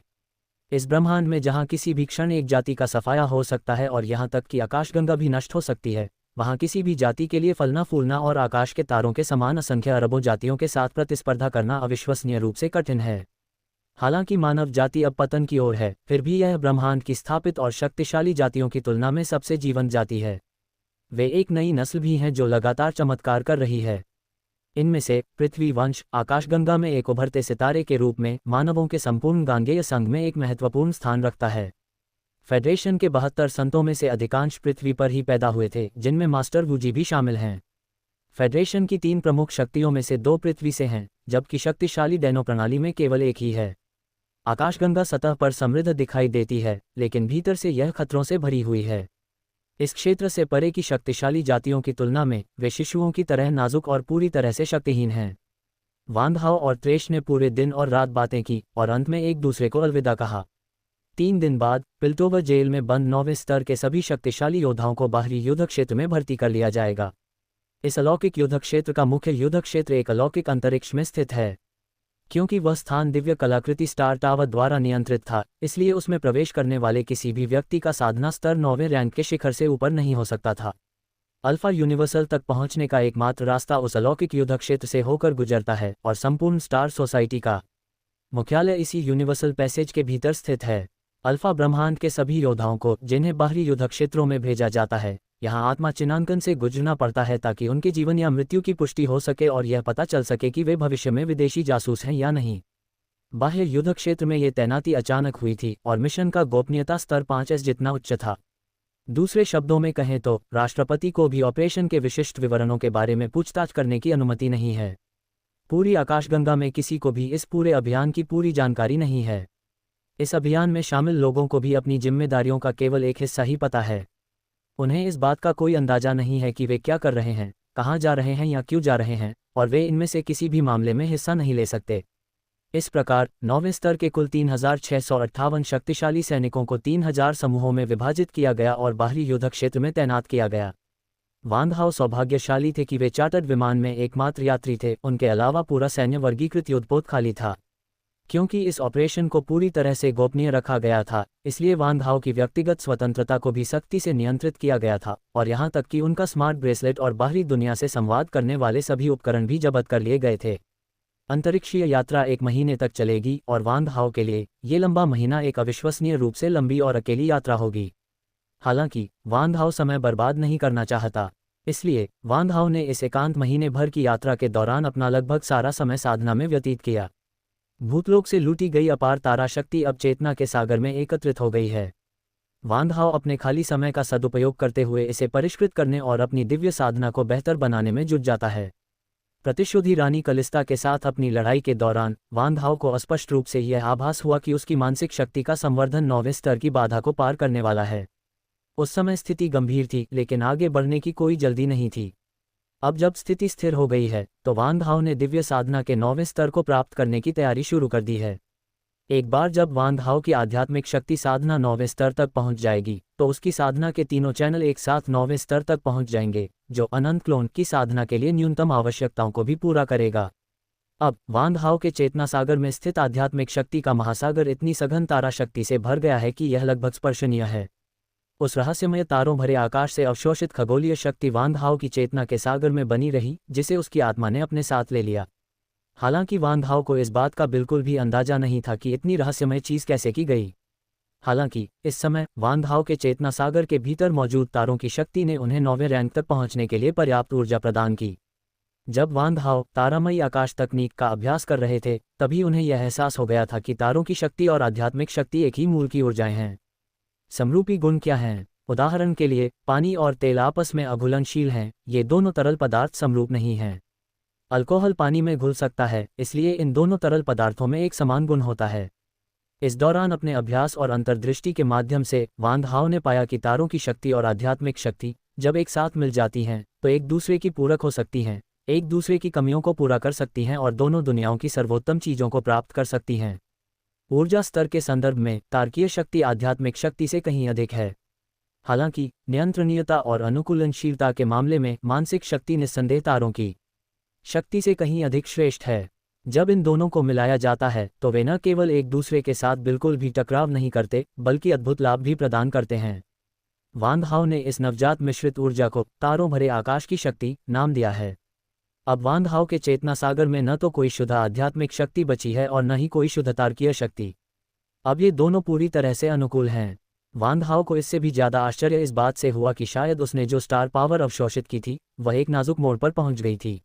इस ब्रह्मांड में जहाँ किसी भी क्षण एक जाति का सफाया हो सकता है और यहाँ तक कि आकाशगंगा भी नष्ट हो सकती है, वहाँ किसी भी जाति के लिए फलना फूलना और आकाश के तारों के समान असंख्य अरबों जातियों के साथ प्रतिस्पर्धा करना अविश्वसनीय रूप से कठिन है। हालांकि मानव जाति अब पतन की ओर है, फिर भी यह ब्रह्मांड की स्थापित और शक्तिशाली जातियों की तुलना में सबसे जीवंत जाति है। वे एक नई नस्ल भी हैं जो लगातार चमत्कार कर रही है। इनमें से पृथ्वी वंश आकाशगंगा में एक उभरते सितारे के रूप में मानवों के संपूर्ण गांगेय संघ में एक महत्वपूर्ण स्थान रखता है। फेडरेशन के 72 संतों में से अधिकांश पृथ्वी पर ही पैदा हुए थे, जिनमें मास्टर वुजी भी शामिल हैं। फेडरेशन की 3 प्रमुख शक्तियों में से 2 पृथ्वी से हैं, जबकि शक्तिशाली डैनो प्रणाली में केवल एक ही है। आकाशगंगा सतह पर समृद्ध दिखाई देती है, लेकिन भीतर से यह खतरों से भरी हुई है। इस क्षेत्र से परे की शक्तिशाली जातियों की तुलना में वे शिशुओं की तरह नाजुक और पूरी तरह से शक्तिहीन हैं। वांगहाओ और त्रेश ने पूरे दिन और रात बातें की और अंत में एक दूसरे को अलविदा कहा। 3 दिन बाद पिल्टोवर जेल में बंद 9वें स्तर के सभी शक्तिशाली योद्धाओं को बाहरी युद्ध क्षेत्र में भर्ती कर लिया जाएगा। इस अलौकिक युद्ध क्षेत्र का मुख्य युद्ध क्षेत्र एक अलौकिक अंतरिक्ष में स्थित है। क्योंकि वह स्थान दिव्य कलाकृति स्टार टावर द्वारा नियंत्रित था, इसलिए उसमें प्रवेश करने वाले किसी भी व्यक्ति का साधना स्तर 9वें रैंक के शिखर से ऊपर नहीं हो सकता था। अल्फा यूनिवर्सल तक पहुंचने का एकमात्र रास्ता उस अलौकिक युद्ध क्षेत्र से होकर गुजरता है और संपूर्ण स्टार सोसाइटी का मुख्यालय इसी यूनिवर्सल पैसेज के भीतर स्थित है। अल्फा ब्रह्मांड के सभी योद्धाओं को, जिन्हें बाहरी युद्ध क्षेत्रों में भेजा जाता है, यहाँ आत्मा चिन्हांकन से गुजरना पड़ता है ताकि उनके जीवन या मृत्यु की पुष्टि हो सके और यह पता चल सके कि वे भविष्य में विदेशी जासूस हैं या नहीं। बाह्य युद्ध क्षेत्र में ये तैनाती अचानक हुई थी और मिशन का गोपनीयता स्तर 5S जितना उच्च था। दूसरे शब्दों में कहें तो राष्ट्रपति को भी ऑपरेशन के विशिष्ट विवरणों के बारे में पूछताछ करने की अनुमति नहीं है। पूरी आकाशगंगा में किसी को भी इस पूरे अभियान की पूरी जानकारी नहीं है। इस अभियान में शामिल लोगों को भी अपनी जिम्मेदारियों का केवल एक हिस्सा ही पता है। उन्हें इस बात का कोई अंदाजा नहीं है कि वे क्या कर रहे हैं, कहाँ जा रहे हैं या क्यों जा रहे हैं, और वे इनमें से किसी भी मामले में हिस्सा नहीं ले सकते। इस प्रकार 9वें स्तर के कुल 3658 शक्तिशाली सैनिकों को 3000 समूहों में विभाजित किया गया और बाहरी युद्ध क्षेत्र में तैनात किया गया। वांगहाओ सौभाग्यशाली थे कि वे चार्टर्ड विमान में एकमात्र यात्री थे, उनके अलावा पूरा सैन्य वर्गीकृत युद्धपोत खाली था। क्योंकि इस ऑपरेशन को पूरी तरह से गोपनीय रखा गया था, इसलिए वांगहाओ की व्यक्तिगत स्वतंत्रता को भी सख्ती से नियंत्रित किया गया था और यहाँ तक कि उनका स्मार्ट ब्रेसलेट और बाहरी दुनिया से संवाद करने वाले सभी उपकरण भी जब्त कर लिए गए थे। अंतरिक्षीय यात्रा 1 महीने तक चलेगी और वांगहाओ के लिए ये लंबा महीना एक अविश्वसनीय रूप से लंबी और अकेली यात्रा होगी। हालांकि वांगहाओ समय बर्बाद नहीं करना चाहता, इसलिए वांगहाओ ने इस एकांत महीने भर की यात्रा के दौरान अपना लगभग सारा समय साधना में व्यतीत किया। भूतलोक से लूटी गई अपार तारा शक्ति अब चेतना के सागर में एकत्रित हो गई है। वांगहाओ अपने खाली समय का सदुपयोग करते हुए इसे परिष्कृत करने और अपनी दिव्य साधना को बेहतर बनाने में जुट जाता है। प्रतिशोधी रानी कलिस्ता के साथ अपनी लड़ाई के दौरान वांगहाओ को स्पष्ट रूप से यह आभास हुआ कि उसकी मानसिक शक्ति का संवर्धन 9वें स्तर की बाधा को पार करने वाला है। उस समय स्थिति गंभीर थी, लेकिन आगे बढ़ने की कोई जल्दी नहीं थी। अब जब स्थिति स्थिर हो गई है, तो वांगहाओ ने दिव्य साधना के 9वें स्तर को प्राप्त करने की तैयारी शुरू कर दी है। एक बार जब वांगहाओ की आध्यात्मिक शक्ति साधना 9वें स्तर तक पहुंच जाएगी, तो उसकी साधना के तीनों चैनल एक साथ 9वें स्तर तक पहुंच जाएंगे, जो अनंत क्लोन की साधना के लिए न्यूनतम आवश्यकताओं को भी पूरा करेगा। अब वांगहाओ के चेतना सागर में स्थित आध्यात्मिक शक्ति का महासागर इतनी सघन तारा शक्ति से भर गया है कि यह लगभग स्पर्शनीय है। उस रहस्यमय तारों भरे आकाश से अवशोषित खगोलीय शक्ति वांगहाओ की चेतना के सागर में बनी रही, जिसे उसकी आत्मा ने अपने साथ ले लिया। हालांकि वांगहाओ को इस बात का बिल्कुल भी अंदाजा नहीं था कि इतनी रहस्यमय चीज कैसे की गई। हालांकि इस समय वांगहाओ के चेतना सागर के भीतर मौजूद तारों की शक्ति ने उन्हें 9वें रैंक तक पहुंचने के लिए पर्याप्त ऊर्जा प्रदान की। जब वांगहाओ तारामयी आकाश तकनीक का अभ्यास कर रहे थे, तभी उन्हें यह एहसास हो गया था कि तारों की शक्ति और आध्यात्मिक शक्ति एक ही मूल की ऊर्जाएं हैं। समरूपी गुण क्या हैं? उदाहरण के लिए पानी और तेल आपस में अघुलनशील हैं, ये दोनों तरल पदार्थ समरूप नहीं हैं। अल्कोहल पानी में घुल सकता है, इसलिए इन दोनों तरल पदार्थों में एक समान गुण होता है। इस दौरान अपने अभ्यास और अंतर्दृष्टि के माध्यम से वांगहाओ ने पाया कि तारों की शक्ति और आध्यात्मिक शक्ति जब एक साथ मिल जाती हैं, तो एक दूसरे की पूरक हो सकती हैं, एक दूसरे की कमियों को पूरा कर सकती हैं और दोनों दुनियाओं की सर्वोत्तम चीज़ों को प्राप्त कर सकती हैं। ऊर्जा स्तर के संदर्भ में तारकीय शक्ति आध्यात्मिक शक्ति से कहीं अधिक है। हालांकि नियंत्रणीयता और अनुकूलनशीलता के मामले में मानसिक शक्ति निस्संदेह तारों की शक्ति से कहीं अधिक श्रेष्ठ है। जब इन दोनों को मिलाया जाता है तो वे न केवल एक दूसरे के साथ बिल्कुल भी टकराव नहीं करते बल्कि अद्भुत लाभ भी प्रदान करते हैं। वान हाओ ने इस नवजात मिश्रित ऊर्जा को तारों भरे आकाश की शक्ति नाम दिया है। अब वान हाओ के चेतना सागर में न तो कोई शुद्ध आध्यात्मिक शक्ति बची है और न ही कोई शुद्ध तारकीय शक्ति। अब ये दोनों पूरी तरह से अनुकूल हैं। वान हाओ को इससे भी ज्यादा आश्चर्य इस बात से हुआ कि शायद उसने जो स्टार पावर अवशोषित की थी वह एक नाजुक मोड़ पर पहुंच गई थी।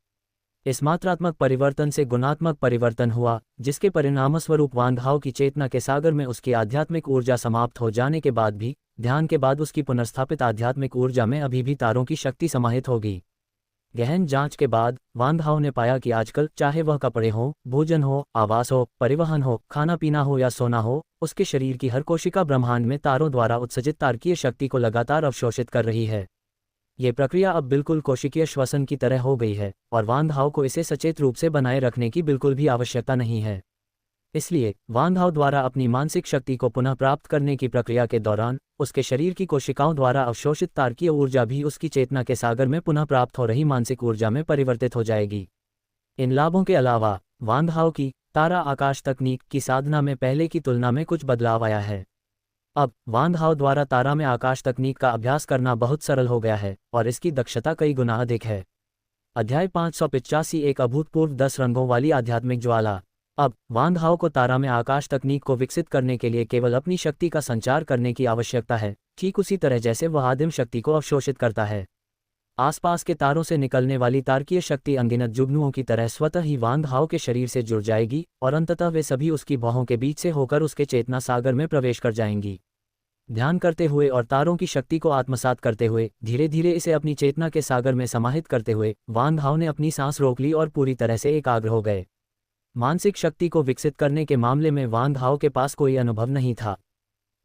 इस मात्रात्मक परिवर्तन से गुणात्मक परिवर्तन हुआ, जिसके परिणामस्वरूप वान हाओ की चेतना के सागर में उसकी आध्यात्मिक ऊर्जा समाप्त हो जाने के बाद भी ध्यान के बाद उसकी पुनर्स्थापित आध्यात्मिक ऊर्जा में अभी भी तारों की शक्ति समाहित होगी। गहन जांच के बाद वान हाओ ने पाया कि आजकल चाहे वह कपड़े हो, भोजन हो, आवास हो, परिवहन हो, खाना पीना हो या सोना हो, उसके शरीर की हर कोशिका ब्रह्मांड में तारों द्वारा उत्सर्जित तारकीय शक्ति को लगातार अवशोषित कर रही है। ये प्रक्रिया अब बिल्कुल कोशिकीय श्वसन की तरह हो गई है और वान हाओ को इसे सचेत रूप से बनाए रखने की बिल्कुल भी आवश्यकता नहीं है। इसलिए वान हाओ द्वारा अपनी मानसिक शक्ति को पुनः प्राप्त करने की प्रक्रिया के दौरान उसके शरीर की कोशिकाओं द्वारा अवशोषित तारकीय ऊर्जा भी उसकी चेतना के सागर में पुनः प्राप्त हो रही मानसिक ऊर्जा में परिवर्तित हो जाएगी। इन लाभों के अलावा वान हाओ की तारा आकाश तकनीक की साधना में पहले की तुलना में कुछ बदलाव आया है। अब वान हाओ द्वारा तारा में आकाश तकनीक का अभ्यास करना बहुत सरल हो गया है और इसकी दक्षता कई गुना अधिक है। अध्याय 585 एक अभूतपूर्व 10 रंगों वाली आध्यात्मिक ज्वाला। अब वान हाओ को तारा में आकाश तकनीक को विकसित करने के लिए केवल अपनी शक्ति का संचार करने की आवश्यकता है, ठीक उसी तरह जैसे वह आदिम शक्ति को अवशोषित करता है। आसपास के तारों से निकलने वाली तारकीय शक्ति अनगिनत जुगनुओं की तरह स्वतः ही वान हाओ के शरीर से जुड़ जाएगी और अंततः वे सभी उसकी बाहों के बीच से होकर उसके चेतना सागर में प्रवेश कर जाएंगी। ध्यान करते हुए और तारों की शक्ति को आत्मसात करते हुए धीरे धीरे इसे अपनी चेतना के सागर में समाहित करते हुए वान हाओ ने अपनी सांस रोक ली और पूरी तरह से एकाग्र हो गए। मानसिक शक्ति को विकसित करने के मामले में वान हाओ के पास कोई अनुभव नहीं था।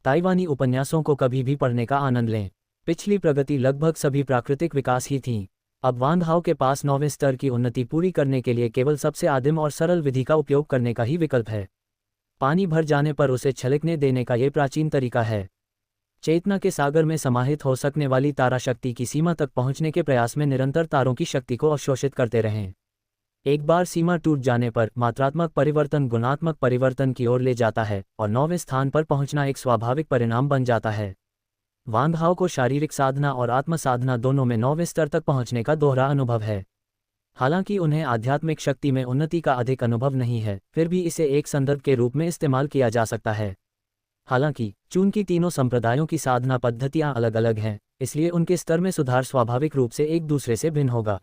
ताइवानी उपन्यासों को कभी भी पढ़ने का आनंद लें। पिछली प्रगति लगभग सभी प्राकृतिक विकास ही थी। अब वान हाओ के पास 9वें स्तर की उन्नति पूरी करने के लिए केवल सबसे आदिम और सरल विधि का उपयोग करने का ही विकल्प है। पानी भर जाने पर उसे छलकने देने का ये प्राचीन तरीका है। चेतना के सागर में समाहित हो सकने वाली तारा शक्ति की सीमा तक पहुंचने के प्रयास में निरंतर तारों की शक्ति को अवशोषित करते रहें। एक बार सीमा टूट जाने पर मात्रात्मक परिवर्तन गुणात्मक परिवर्तन की ओर ले जाता है और 9वें स्थान पर पहुंचना एक स्वाभाविक परिणाम बन जाता है। वान हाओ को शारीरिक साधना और आत्म साधना दोनों में 9वें स्तर तक पहुंचने का दोहरा अनुभव है। हालांकि उन्हें आध्यात्मिक शक्ति में उन्नति का अधिक अनुभव नहीं है, फिर भी इसे एक संदर्भ के रूप में इस्तेमाल किया जा सकता है। हालांकि चूंकि तीनों संप्रदायों की साधना पद्धतियां अलग अलग हैं, इसलिए उनके स्तर में सुधार स्वाभाविक रूप से एक दूसरे से भिन्न होगा।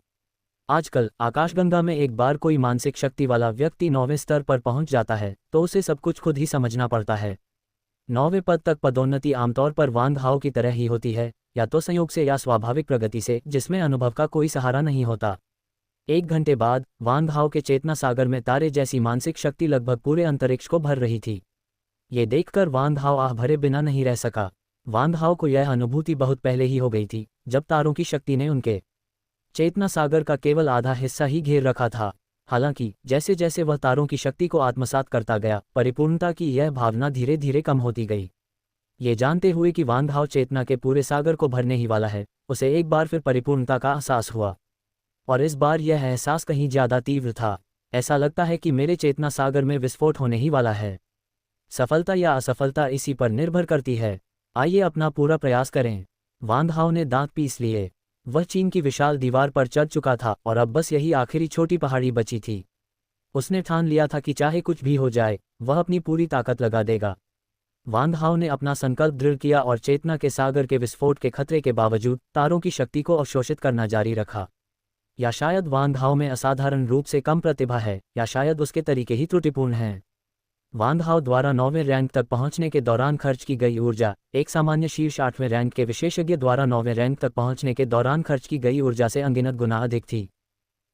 आजकल आकाशगंगा में एक बार कोई मानसिक शक्ति वाला व्यक्ति 9वें स्तर पर पहुंच जाता है तो उसे सब कुछ खुद ही समझना पड़ता है। 9वें पद तक पदोन्नति आमतौर पर वान हाओ की तरह ही होती है, या तो संयोग से या स्वाभाविक प्रगति से जिसमें अनुभव का कोई सहारा नहीं होता। 1 घंटे बाद वान हाओ के चेतना सागर में तारे जैसी मानसिक शक्ति लगभग पूरे अंतरिक्ष को भर रही थी। ये देखकर वान हाओ आह भरे बिना नहीं रह सका। वान हाओ को यह अनुभूति बहुत पहले ही हो गई थी, जब तारों की शक्ति ने उनके चेतना सागर का केवल आधा हिस्सा ही घेर रखा था। हालांकि जैसे जैसे वह तारों की शक्ति को आत्मसात करता गया, परिपूर्णता की यह भावना धीरे धीरे कम होती गई। ये जानते हुए कि वान हाओ चेतना के पूरे सागर को भरने ही वाला है, उसे एक बार फिर परिपूर्णता का एहसास हुआ। और इस बार यह एहसास कहीं ज्यादा तीव्र था। ऐसा लगता है कि मेरे चेतना सागर में विस्फोट होने ही वाला है। सफलता या असफलता इसी पर निर्भर करती है। आइए अपना पूरा प्रयास करें। वान हाओ ने दांत पीस लिए। वह चीन की विशाल दीवार पर चढ़ चुका था और अब बस यही आखिरी छोटी पहाड़ी बची थी। उसने ठान लिया था कि चाहे कुछ भी हो जाए, वह अपनी पूरी ताकत लगा देगा। वान हाओ ने अपना संकल्प दृढ़ किया और चेतना के सागर के विस्फोट के खतरे के बावजूद तारों की शक्ति को अवशोषित करना जारी रखा। या शायद वान हाओ में असाधारण रूप से कम प्रतिभा है, या शायद उसके तरीके ही त्रुटिपूर्ण हैं। वान हाओ द्वारा 9वें रैंक तक पहुंचने के दौरान खर्च की गई ऊर्जा एक सामान्य शीर्ष 8वें रैंक के विशेषज्ञ द्वारा 9वें रैंक तक पहुंचने के दौरान खर्च की गई ऊर्जा से अनगिनत गुना अधिक थी।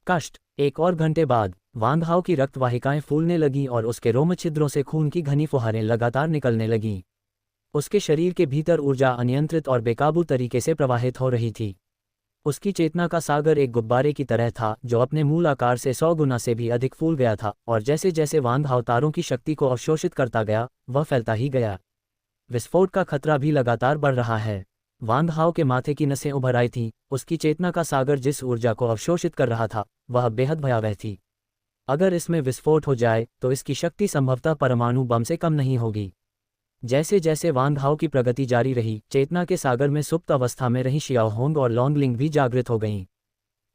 कष्ट। 1 और घंटे बाद वान हाओ की रक्तवाहिकाएं फूलने लगीं और उसके रोम छिद्रों से खून की घनी फुहारें लगातार निकलने लगीं। उसके शरीर के भीतर ऊर्जा अनियंत्रित और बेकाबू तरीके से प्रवाहित हो रही थी। उसकी चेतना का सागर एक गुब्बारे की तरह था जो अपने मूल आकार से 100 गुना से भी अधिक फूल गया था, और जैसे जैसे वान हाओ तारों की शक्ति को अवशोषित करता गया, वह फैलता ही गया। विस्फोट का खतरा भी लगातार बढ़ रहा है। वान हाओ के माथे की नसें उभर आई थीं, उसकी चेतना का सागर जिस ऊर्जा को अवशोषित कर रहा था, वह बेहद भयावह थी। अगर इसमें विस्फोट हो जाए तो इसकी शक्ति संभवतः परमाणु बम से कम नहीं होगी। जैसे जैसे वान हाओ की प्रगति जारी रही, चेतना के सागर में सुप्त अवस्था में रही शियाओ होंग और लॉन्गलिंग भी जागृत हो गईं।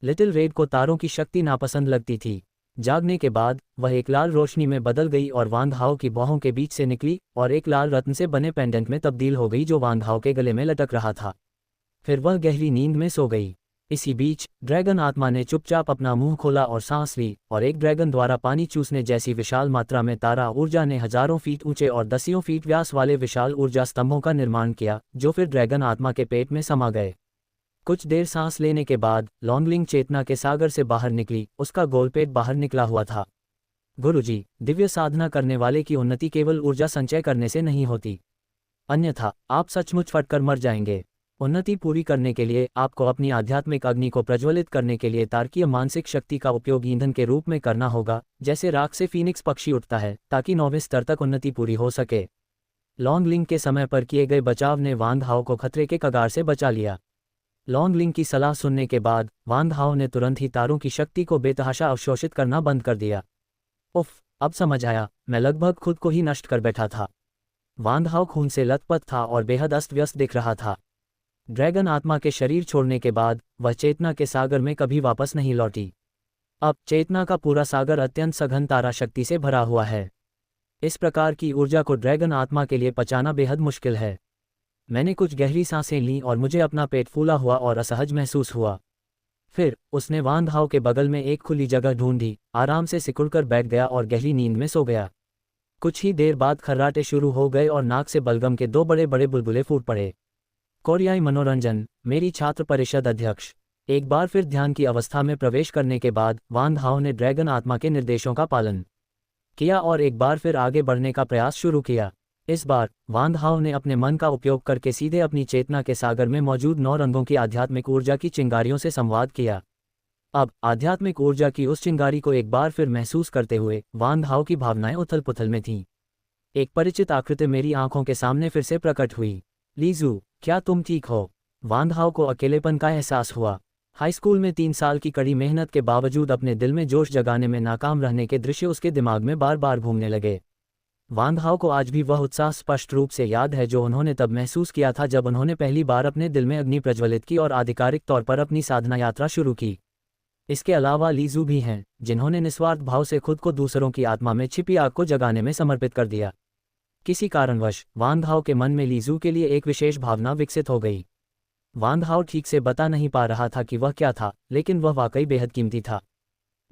लिटिल रेड को तारों की शक्ति नापसंद लगती थी। जागने के बाद वह एक लाल रोशनी में बदल गई और वान हाओ की बाहों के बीच से निकली और एक लाल रत्न से बने पेंडेंट में तब्दील हो गई जो वान हाओ के गले में लटक रहा था। फिर वह गहरी नींद में सो गई। इसी बीच ड्रैगन आत्मा ने चुपचाप अपना मुंह खोला और सांस ली, और एक ड्रैगन द्वारा पानी चूसने जैसी विशाल मात्रा में तारा ऊर्जा ने हजारों फीट ऊंचे और दसियों फीट व्यास वाले विशाल ऊर्जा स्तंभों का निर्माण किया, जो फिर ड्रैगन आत्मा के पेट में समा गए। कुछ देर सांस लेने के बाद लॉन्गलिंग चेतना के सागर से बाहर निकली, उसका गोलपेट बाहर निकला हुआ था। गुरुजी, दिव्य साधना करने वाले की उन्नति केवल ऊर्जा संचय करने से नहीं होती, अन्यथा आप सचमुच फटकर मर जाएंगे। उन्नति पूरी करने के लिए आपको अपनी आध्यात्मिक अग्नि को प्रज्वलित करने के लिए तार्किक मानसिक शक्ति का उपयोग ईंधन के रूप में करना होगा, जैसे राख से फीनिक्स पक्षी उठता है, ताकि 9वें स्तर तक उन्नति पूरी हो सके। लॉन्गलिंग के समय पर किए गए बचाव ने वान हाओ को खतरे के कगार से बचा लिया। लॉन्गलिंग की सलाह सुनने के बाद वान हाओ ने तुरंत ही तारों की शक्ति को बेतहाशा अवशोषित करना बंद कर दिया। उफ, अब समझ आया, मैं लगभग खुद को ही नष्ट कर बैठा था। वान हाओ खून से लथपथ था और बेहद अस्त व्यस्त दिख रहा था। ड्रैगन आत्मा के शरीर छोड़ने के बाद वह चेतना के सागर में कभी वापस नहीं लौटी। अब चेतना का पूरा सागर अत्यंत सघन तारा शक्ति से भरा हुआ है। इस प्रकार की ऊर्जा को ड्रैगन आत्मा के लिए पचाना बेहद मुश्किल है। मैंने कुछ गहरी सांसें लीं और मुझे अपना पेट फूला हुआ और असहज महसूस हुआ। फिर उसने वान हाओ के बगल में एक खुली जगह ढूंढी, आराम से सिकुड़कर बैठ गया और गहरी नींद में सो गया। कुछ ही देर बाद खर्राटे शुरू हो गए और नाक से बलगम के 2 बड़े बड़े बुलबुले फूट पड़े। कोरियाई मनोरंजन, मेरी छात्र परिषद अध्यक्ष। एक बार फिर ध्यान की अवस्था में प्रवेश करने के बाद वान हाओ ने ड्रैगन आत्मा के निर्देशों का पालन किया और एक बार फिर आगे बढ़ने का प्रयास शुरू किया। इस बार वान हाओ ने अपने मन का उपयोग करके सीधे अपनी चेतना के सागर में मौजूद 9 रंगों की आध्यात्मिक ऊर्जा की चिंगारियों से संवाद किया। अब आध्यात्मिक ऊर्जा की उस चिंगारी को एक बार फिर महसूस करते हुए वान हाओ की भावनाएं उथल पुथल में थीं। एक परिचित आकृति मेरी आंखों के सामने फिर से प्रकट हुई। लीजू, क्या तुम ठीक हो? वान हाओ को अकेलेपन का एहसास हुआ। हाई स्कूल में 3 साल की कड़ी मेहनत के बावजूद अपने दिल में जोश जगाने में नाकाम रहने के दृश्य उसके दिमाग में बार बार घूमने लगे। वान हाओ को आज भी वह उत्साह स्पष्ट रूप से याद है जो उन्होंने तब महसूस किया था जब उन्होंने पहली बार अपने दिल में अग्नि प्रज्वलित की और आधिकारिक तौर पर अपनी साधना यात्रा शुरू की। इसके अलावा लीजू भी हैं, जिन्होंने निस्वार्थ भाव से खुद को दूसरों की आत्मा में छिपी आग को जगाने में समर्पित कर दिया। किसी कारणवश वान हाओ के मन में लीजू के लिए एक विशेष भावना विकसित हो गई। वान हाओ ठीक से बता नहीं पा रहा था कि वह क्या था, लेकिन वह वाकई बेहद कीमती था।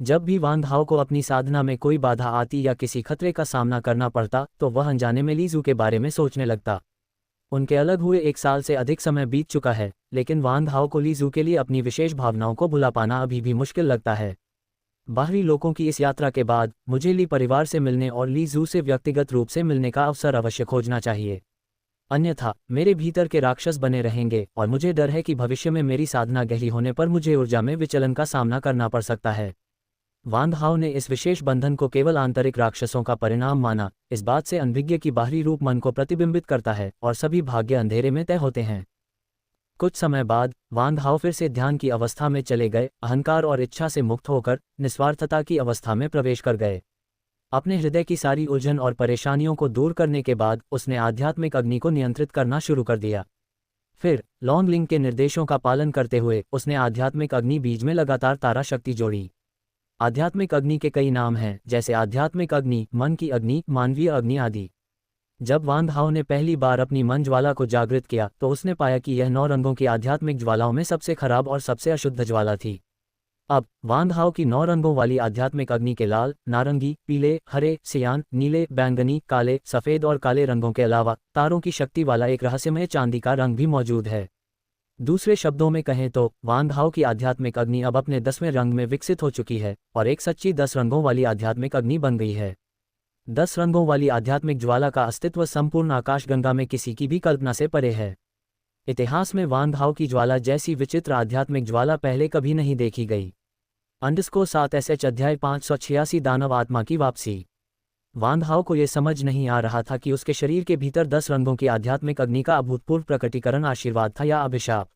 जब भी वान हाओ को अपनी साधना में कोई बाधा आती या किसी खतरे का सामना करना पड़ता तो वह अनजाने में लीजू के बारे में सोचने लगता। उनके अलग हुए 1 साल से अधिक समय बीत चुका है, लेकिन वान हाओ को लीजू के लिए अपनी विशेष भावनाओं को भुला पाना अभी भी मुश्किल लगता है। बाहरी लोगों की इस यात्रा के बाद मुझे ली परिवार से मिलने और लीजू से व्यक्तिगत रूप से मिलने का अवसर अवश्य खोजना चाहिए, अन्यथा मेरे भीतर के राक्षस बने रहेंगे और मुझे डर है कि भविष्य में मेरी साधना गहरी होने पर मुझे ऊर्जा में विचलन का सामना करना पड़ सकता है। वान हाओ ने इस विशेष बंधन को केवल आंतरिक राक्षसों का परिणाम माना, इस बात से अनभिज्ञ की बाहरी रूप मन को प्रतिबिंबित करता है और सभी भाग्य अंधेरे में तय होते हैं। कुछ समय बाद वान हाओ फिर से ध्यान की अवस्था में चले गए, अहंकार और इच्छा से मुक्त होकर निस्वार्थता की अवस्था में प्रवेश कर गए। अपने हृदय की सारी उलझन और परेशानियों को दूर करने के बाद उसने आध्यात्मिक अग्नि को नियंत्रित करना शुरू कर दिया। फिर लॉन्गलिंग के निर्देशों का पालन करते हुए उसने आध्यात्मिक अग्नि बीज में लगातार तारा शक्ति जोड़ी। आध्यात्मिक अग्नि के कई नाम हैं, जैसे आध्यात्मिक अग्नि, मन की अग्नि, मानवीय अग्नि आदि। जब वान हाओ ने पहली बार अपनी मन ज्वाला को जागृत किया तो उसने पाया कि यह 9 रंगों की आध्यात्मिक ज्वालाओं में सबसे खराब और सबसे अशुद्ध ज्वाला थी। अब वान हाओ की 9 रंगों वाली आध्यात्मिक अग्नि के लाल, नारंगी, पीले, हरे, सियान, नीले, बैंगनी, काले, सफेद और काले रंगों के अलावा तारों की शक्ति वाला एक रहस्यमय चांदी का रंग भी मौजूद है। दूसरे शब्दों में कहें तो वान हाओ की आध्यात्मिक अग्नि अब अपने 10वें रंग में विकसित हो चुकी है और एक सच्ची 10 रंगों वाली आध्यात्मिक अग्नि बन गई है। 10 रंगों वाली आध्यात्मिक ज्वाला का अस्तित्व संपूर्ण आकाशगंगा में किसी की भी कल्पना से परे है। इतिहास में वान हाओ की ज्वाला जैसी विचित्र आध्यात्मिक ज्वाला पहले कभी नहीं देखी गई। _7 अध्याय 586 दानव आत्मा की वापसी। वान हाओ को यह समझ नहीं आ रहा था कि उसके शरीर के भीतर 10 रंगों की आध्यात्मिक अग्नि का अभूतपूर्व प्रकटीकरण आशीर्वाद था या अभिशाप।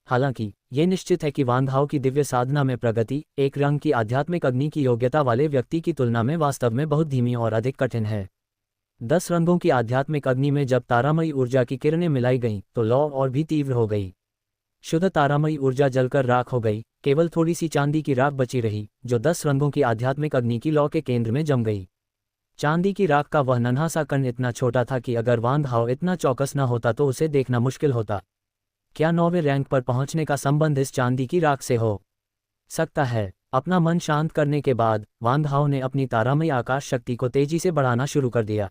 हालांकि ये निश्चित है कि वान हाओ की दिव्य साधना में प्रगति एक रंग की आध्यात्मिक अग्नि की योग्यता वाले व्यक्ति की तुलना में वास्तव में बहुत धीमी और अधिक कठिन है। 10 रंगों की आध्यात्मिक अग्नि में जब तारामयी ऊर्जा की किरणें मिलाई गईं तो लौ और भी तीव्र हो गई। शुद्ध तारामयी ऊर्जा जलकर राख हो गई, केवल थोड़ी सी चांदी की राख बची रही जो 10 रंगों की आध्यात्मिक अग्नि की लौ के केंद्र में जम गई। चांदी की राख का वह नन्हा सा कण इतना छोटा था कि अगर वान हाओ इतना चौकस न होता तो उसे देखना मुश्किल होता। क्या 9वें रैंक पर पहुंचने का संबंध इस चांदी की राख से हो सकता है? अपना मन शांत करने के बाद वान हाओ ने अपनी तारामयी आकाश शक्ति को तेजी से बढ़ाना शुरू कर दिया।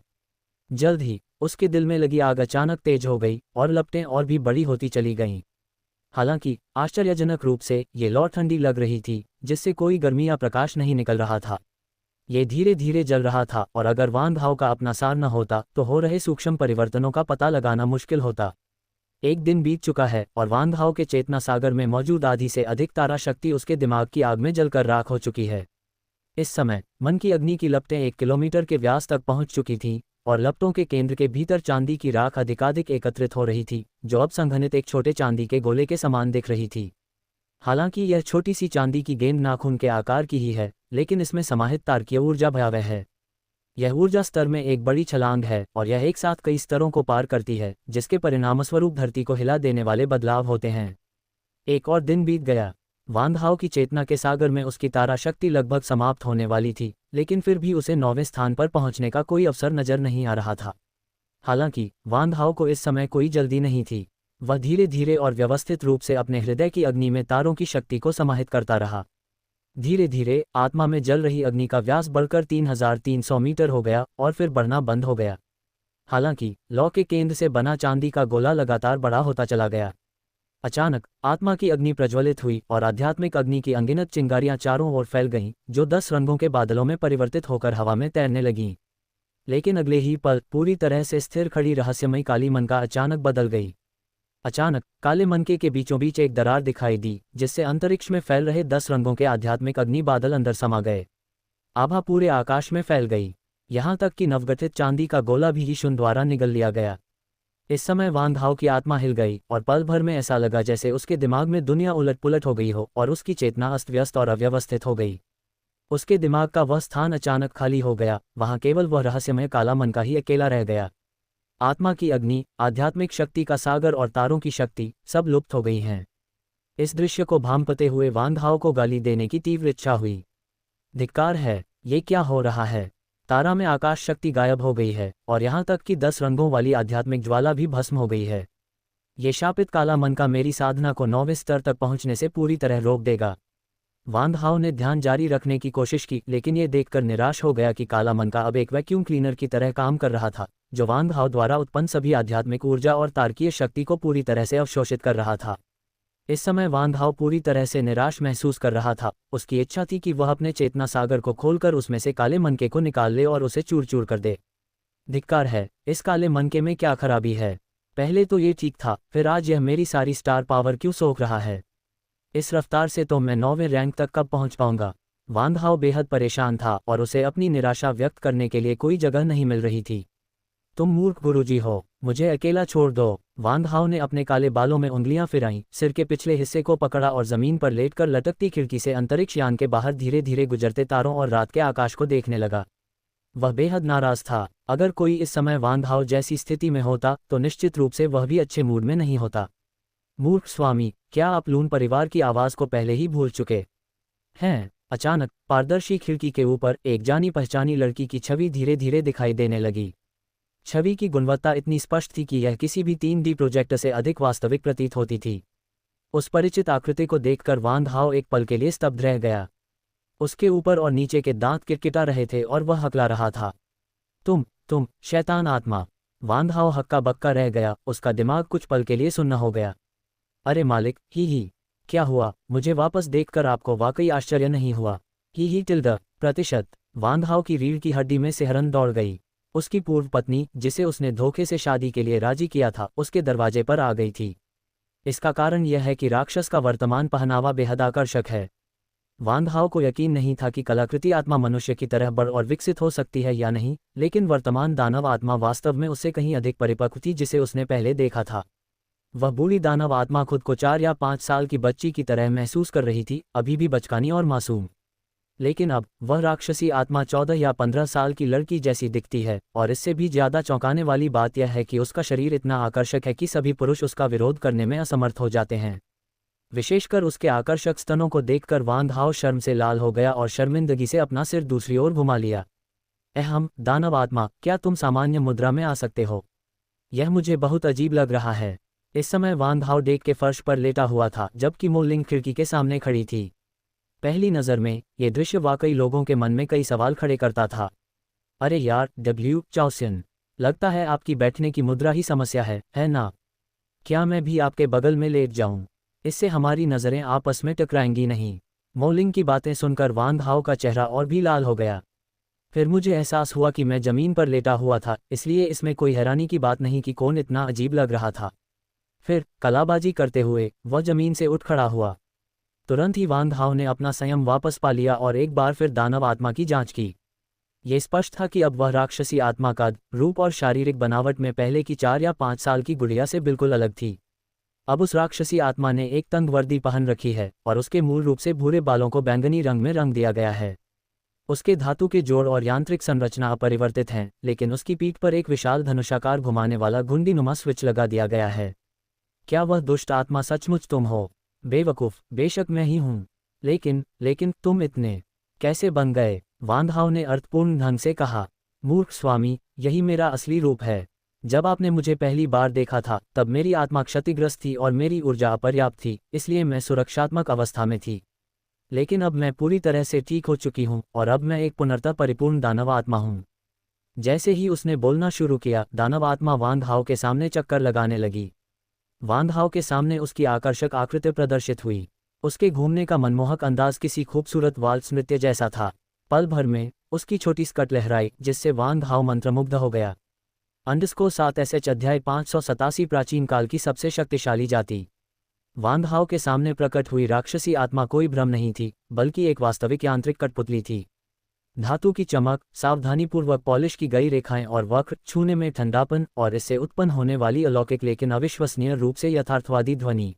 जल्द ही उसके दिल में लगी आग अचानक तेज हो गई और लपटें और भी बड़ी होती चली गईं। हालांकि आश्चर्यजनक रूप से ये लौ ठंडी लग रही थी, जिससे कोई गर्मी या प्रकाश नहीं निकल रहा था। ये धीरे धीरे जल रहा था और अगर वान हाओ का अपना सार न होता तो हो रहे सूक्ष्म परिवर्तनों का पता लगाना मुश्किल होता। एक दिन बीत चुका है और वान हाओ के चेतना सागर में मौजूद आधी से अधिक तारा शक्ति उसके दिमाग की आग में जलकर राख हो चुकी है। इस समय मन की अग्नि की लपटें 1 किलोमीटर के व्यास तक पहुंच चुकी थीं और लपटों के केंद्र के भीतर चांदी की राख अधिकाधिक एकत्रित हो रही थी, जो अब संघनित एक छोटे चांदी के गोले के समान दिख रही थी। हालांकि यह छोटी सी चांदी की गेंद नाखून के आकार की ही है, लेकिन इसमें समाहित तारकीय ऊर्जा भयावह है। यह ऊर्जा स्तर में एक बड़ी छलांग है और यह एक साथ कई स्तरों को पार करती है, जिसके परिणामस्वरूप धरती को हिला देने वाले बदलाव होते हैं। एक और दिन बीत गया। वान हाओ की चेतना के सागर में उसकी तारा शक्ति लगभग समाप्त होने वाली थी, लेकिन फिर भी उसे 9वें स्थान पर पहुंचने का कोई अवसर नजर नहीं आ रहा था। हालांकि वान हाओ को इस समय कोई जल्दी नहीं थी। वह धीरे धीरे और व्यवस्थित रूप से अपने हृदय की अग्नि में तारों की शक्ति को समाहित करता रहा। धीरे धीरे आत्मा में जल रही अग्नि का व्यास बढ़कर 3300 मीटर हो गया और फिर बढ़ना बंद हो गया। हालांकि लौ के केंद्र से बना चांदी का गोला लगातार बड़ा होता चला गया। अचानक आत्मा की अग्नि प्रज्वलित हुई और आध्यात्मिक अग्नि की अनगिनत चिंगारियां चारों ओर फैल गईं, जो 10 रंगों के बादलों में परिवर्तित होकर हवा में तैरने लगीं। लेकिन अगले ही पल पूरी तरह से स्थिर खड़ी रहस्यमयी काली मनका अचानक बदल गई। अचानक काले मनके के बीचों बीच एक दरार दिखाई दी, जिससे अंतरिक्ष में फैल रहे 10 रंगों के आध्यात्मिक अग्नि बादल अंदर समा गए। आभा पूरे आकाश में फैल गई, यहाँ तक कि नवगठित चांदी का गोला भी ईशुन द्वारा निगल लिया गया। इस समय वान हाओ की आत्मा हिल गई और पल भर में ऐसा लगा जैसे उसके दिमाग में दुनिया उलट पुलट हो गई हो और उसकी चेतना अस्त व्यस्त और अव्यवस्थित हो गई। उसके दिमाग का वह स्थान अचानक खाली हो गया, वहाँ केवल वह रहस्यमय काला मनका ही अकेला रह गया। आत्मा की अग्नि, आध्यात्मिक शक्ति का सागर और तारों की शक्ति सब लुप्त हो गई हैं। इस दृश्य को भांपते हुए वान हाओ को गाली देने की तीव्र इच्छा हुई। धिक्कार है, ये क्या हो रहा है? तारा में आकाश शक्ति गायब हो गई है और यहाँ तक कि 10 रंगों वाली आध्यात्मिक ज्वाला भी भस्म हो गई है। ये शापित काला मनका मेरी साधना को 9वें स्तर तक पहुँचने से पूरी तरह रोक देगा। वान हाओ ने ध्यान जारी रखने की कोशिश की, लेकिन ये देखकर निराश हो गया कि काला मनका अब एक वैक्यूम क्लीनर की तरह काम कर रहा था, जो वान हाओ द्वारा उत्पन्न सभी आध्यात्मिक ऊर्जा और तारकीय शक्ति को पूरी तरह से अवशोषित कर रहा था। इस समय वान हाओ पूरी तरह से निराश महसूस कर रहा था। उसकी इच्छा थी कि वह अपने चेतना सागर को खोलकर उसमें से काले मनके को निकाल ले और उसे चूर चूर कर दे। धिक्कार है, इस काले मनके में क्या खराबी है? पहले तो ये ठीक था, फिर आज यह मेरी सारी स्टार पावर क्यों सोख रहा है? इस रफ्तार से तो मैं 9वें रैंक तक कब पहुंच पाऊंगा? वान हाओ बेहद परेशान था और उसे अपनी निराशा व्यक्त करने के लिए कोई जगह नहीं मिल रही थी। तुम मूर्ख गुरुजी हो, मुझे अकेला छोड़ दो। वान हाओ ने अपने काले बालों में उंगलियां फिराईं, सिर के पिछले हिस्से को पकड़ा और जमीन पर लेटकर लटकती खिड़की से अंतरिक्ष यान के बाहर धीरे धीरे गुजरते तारों और रात के आकाश को देखने लगा। वह बेहद नाराज था। अगर कोई इस समय वान हाओ जैसी स्थिति में होता तो निश्चित रूप से वह भी अच्छे मूड में नहीं होता। मूर्ख स्वामी, क्या आप लून परिवार की आवाज को पहले ही भूल चुके हैं? अचानक पारदर्शी खिड़की के ऊपर एक जानी पहचानी लड़की की छवि धीरे धीरे दिखाई देने लगी। छवि की गुणवत्ता इतनी स्पष्ट थी कि यह किसी भी 3D प्रोजेक्टर से अधिक वास्तविक प्रतीत होती थी। उस परिचित आकृति को देखकर वान हाओ एक पल के लिए स्तब्ध रह गया। उसके ऊपर और नीचे के दांत किटकिटा रहे थे और वह हकला रहा था। तुम शैतान आत्मा! वान हाओ हक्का बक्का रह गया। उसका दिमाग कुछ पल के लिए सुन्न हो गया। अरे मालिक, ही क्या हुआ? मुझे वापस देखकर आपको वाकई आश्चर्य नहीं हुआ? ही %। वान हाओ की रीढ़ की हड्डी में सिहरन दौड़ गई। उसकी पूर्व पत्नी, जिसे उसने धोखे से शादी के लिए राजी किया था, उसके दरवाजे पर आ गई थी। इसका कारण यह है कि राक्षस का वर्तमान पहनावा बेहद आकर्षक है। वांग हाओ को यकीन नहीं था कि कलाकृति आत्मा मनुष्य की तरह बड़ और विकसित हो सकती है या नहीं, लेकिन वर्तमान दानव आत्मा वास्तव में उससे कहीं अधिक परिपक्व थी जिसे उसने पहले देखा था। वह बूढ़ी दानव आत्मा खुद को 4 या 5 साल की बच्ची की तरह महसूस कर रही थी, अभी भी बचकानी और मासूम। लेकिन अब वह राक्षसी आत्मा 14 या 15 साल की लड़की जैसी दिखती है, और इससे भी ज्यादा चौंकाने वाली बात यह है कि उसका शरीर इतना आकर्षक है कि सभी पुरुष उसका विरोध करने में असमर्थ हो जाते हैं। विशेषकर उसके आकर्षक स्तनों को देखकर वांग हाओ शर्म से लाल हो गया और शर्मिंदगी से अपना सिर दूसरी ओर घुमा लिया। अहम दानव आत्मा, क्या तुम सामान्य मुद्रा में आ सकते हो? यह मुझे बहुत अजीब लग रहा है। इस समय वांग हाओ डेक के फर्श पर लेटा हुआ था, जबकि मो लिंग खिड़की के सामने खड़ी थी। पहली नज़र में ये दृश्य वाकई लोगों के मन में कई सवाल खड़े करता था। अरे यार डब्ल्यू चाओसिन, लगता है आपकी बैठने की मुद्रा ही समस्या है ना? क्या मैं भी आपके बगल में लेट जाऊं? इससे हमारी नज़रें आपस में टकराएंगी नहीं। मो लिंग की बातें सुनकर वांग हाओ का चेहरा और भी लाल हो गया। फिर मुझे एहसास हुआ कि मैं ज़मीन पर लेटा हुआ था, इसलिए इसमें कोई हैरानी की बात नहीं कि कौन इतना अजीब लग रहा था। फिर कलाबाजी करते हुए वह ज़मीन से उठ खड़ा हुआ। तुरंत ही वांग हाओ ने अपना संयम वापस पा लिया और एक बार फिर दानव आत्मा की जांच की। ये स्पष्ट था कि अब वह राक्षसी आत्मा का रूप और शारीरिक बनावट में पहले की 4 या 5 साल की गुड़िया से बिल्कुल अलग थी। अब उस राक्षसी आत्मा ने एक तंग वर्दी पहन रखी है और उसके मूल रूप से भूरे बालों को बैंगनी रंग में रंग दिया गया है। उसके धातु के जोड़ और यांत्रिक संरचना अपरिवर्तित हैं, लेकिन उसकी पीठ पर एक विशाल धनुषाकार घुमाने वाला घुंडीनुमा स्विच लगा दिया गया है। क्या वह दुष्ट आत्मा सचमुच तुम हो? बेवकूफ़, बेशक मैं ही हूँ। लेकिन तुम इतने कैसे बन गए? वांग हाओ ने अर्थपूर्ण ढंग से कहा। मूर्ख स्वामी, यही मेरा असली रूप है। जब आपने मुझे पहली बार देखा था तब मेरी आत्मा क्षतिग्रस्त थी और मेरी ऊर्जा अपर्याप्त थी, इसलिए मैं सुरक्षात्मक अवस्था में थी। लेकिन अब मैं पूरी तरह से ठीक हो चुकी हूँ और अब मैं एक पुनर्तः परिपूर्ण दानव आत्मा हूँ। जैसे ही उसने बोलना शुरू किया, दानव आत्मा वांग हाओ के सामने चक्कर लगाने लगी। वांग हाओ के सामने उसकी आकर्षक आकृति प्रदर्शित हुई। उसके घूमने का मनमोहक अंदाज किसी खूबसूरत वाल्स नृत्य जैसा था। पल भर में उसकी छोटी स्कर्ट लहराई, जिससे वांग हाओ मंत्रमुग्ध हो गया। _7 अध्याय 587 प्राचीन काल की सबसे शक्तिशाली जाति। वांग हाओ के सामने प्रकट हुई राक्षसी आत्मा कोई भ्रम नहीं थी, बल्कि एक वास्तविक यांत्रिक कठपुतली थी। धातु की चमक, सावधानीपूर्वक पॉलिश की गई रेखाएं और वक्र, छूने में ठंडापन और इससे उत्पन्न होने वाली अलौकिक लेकिन अविश्वसनीय रूप से यथार्थवादी ध्वनि।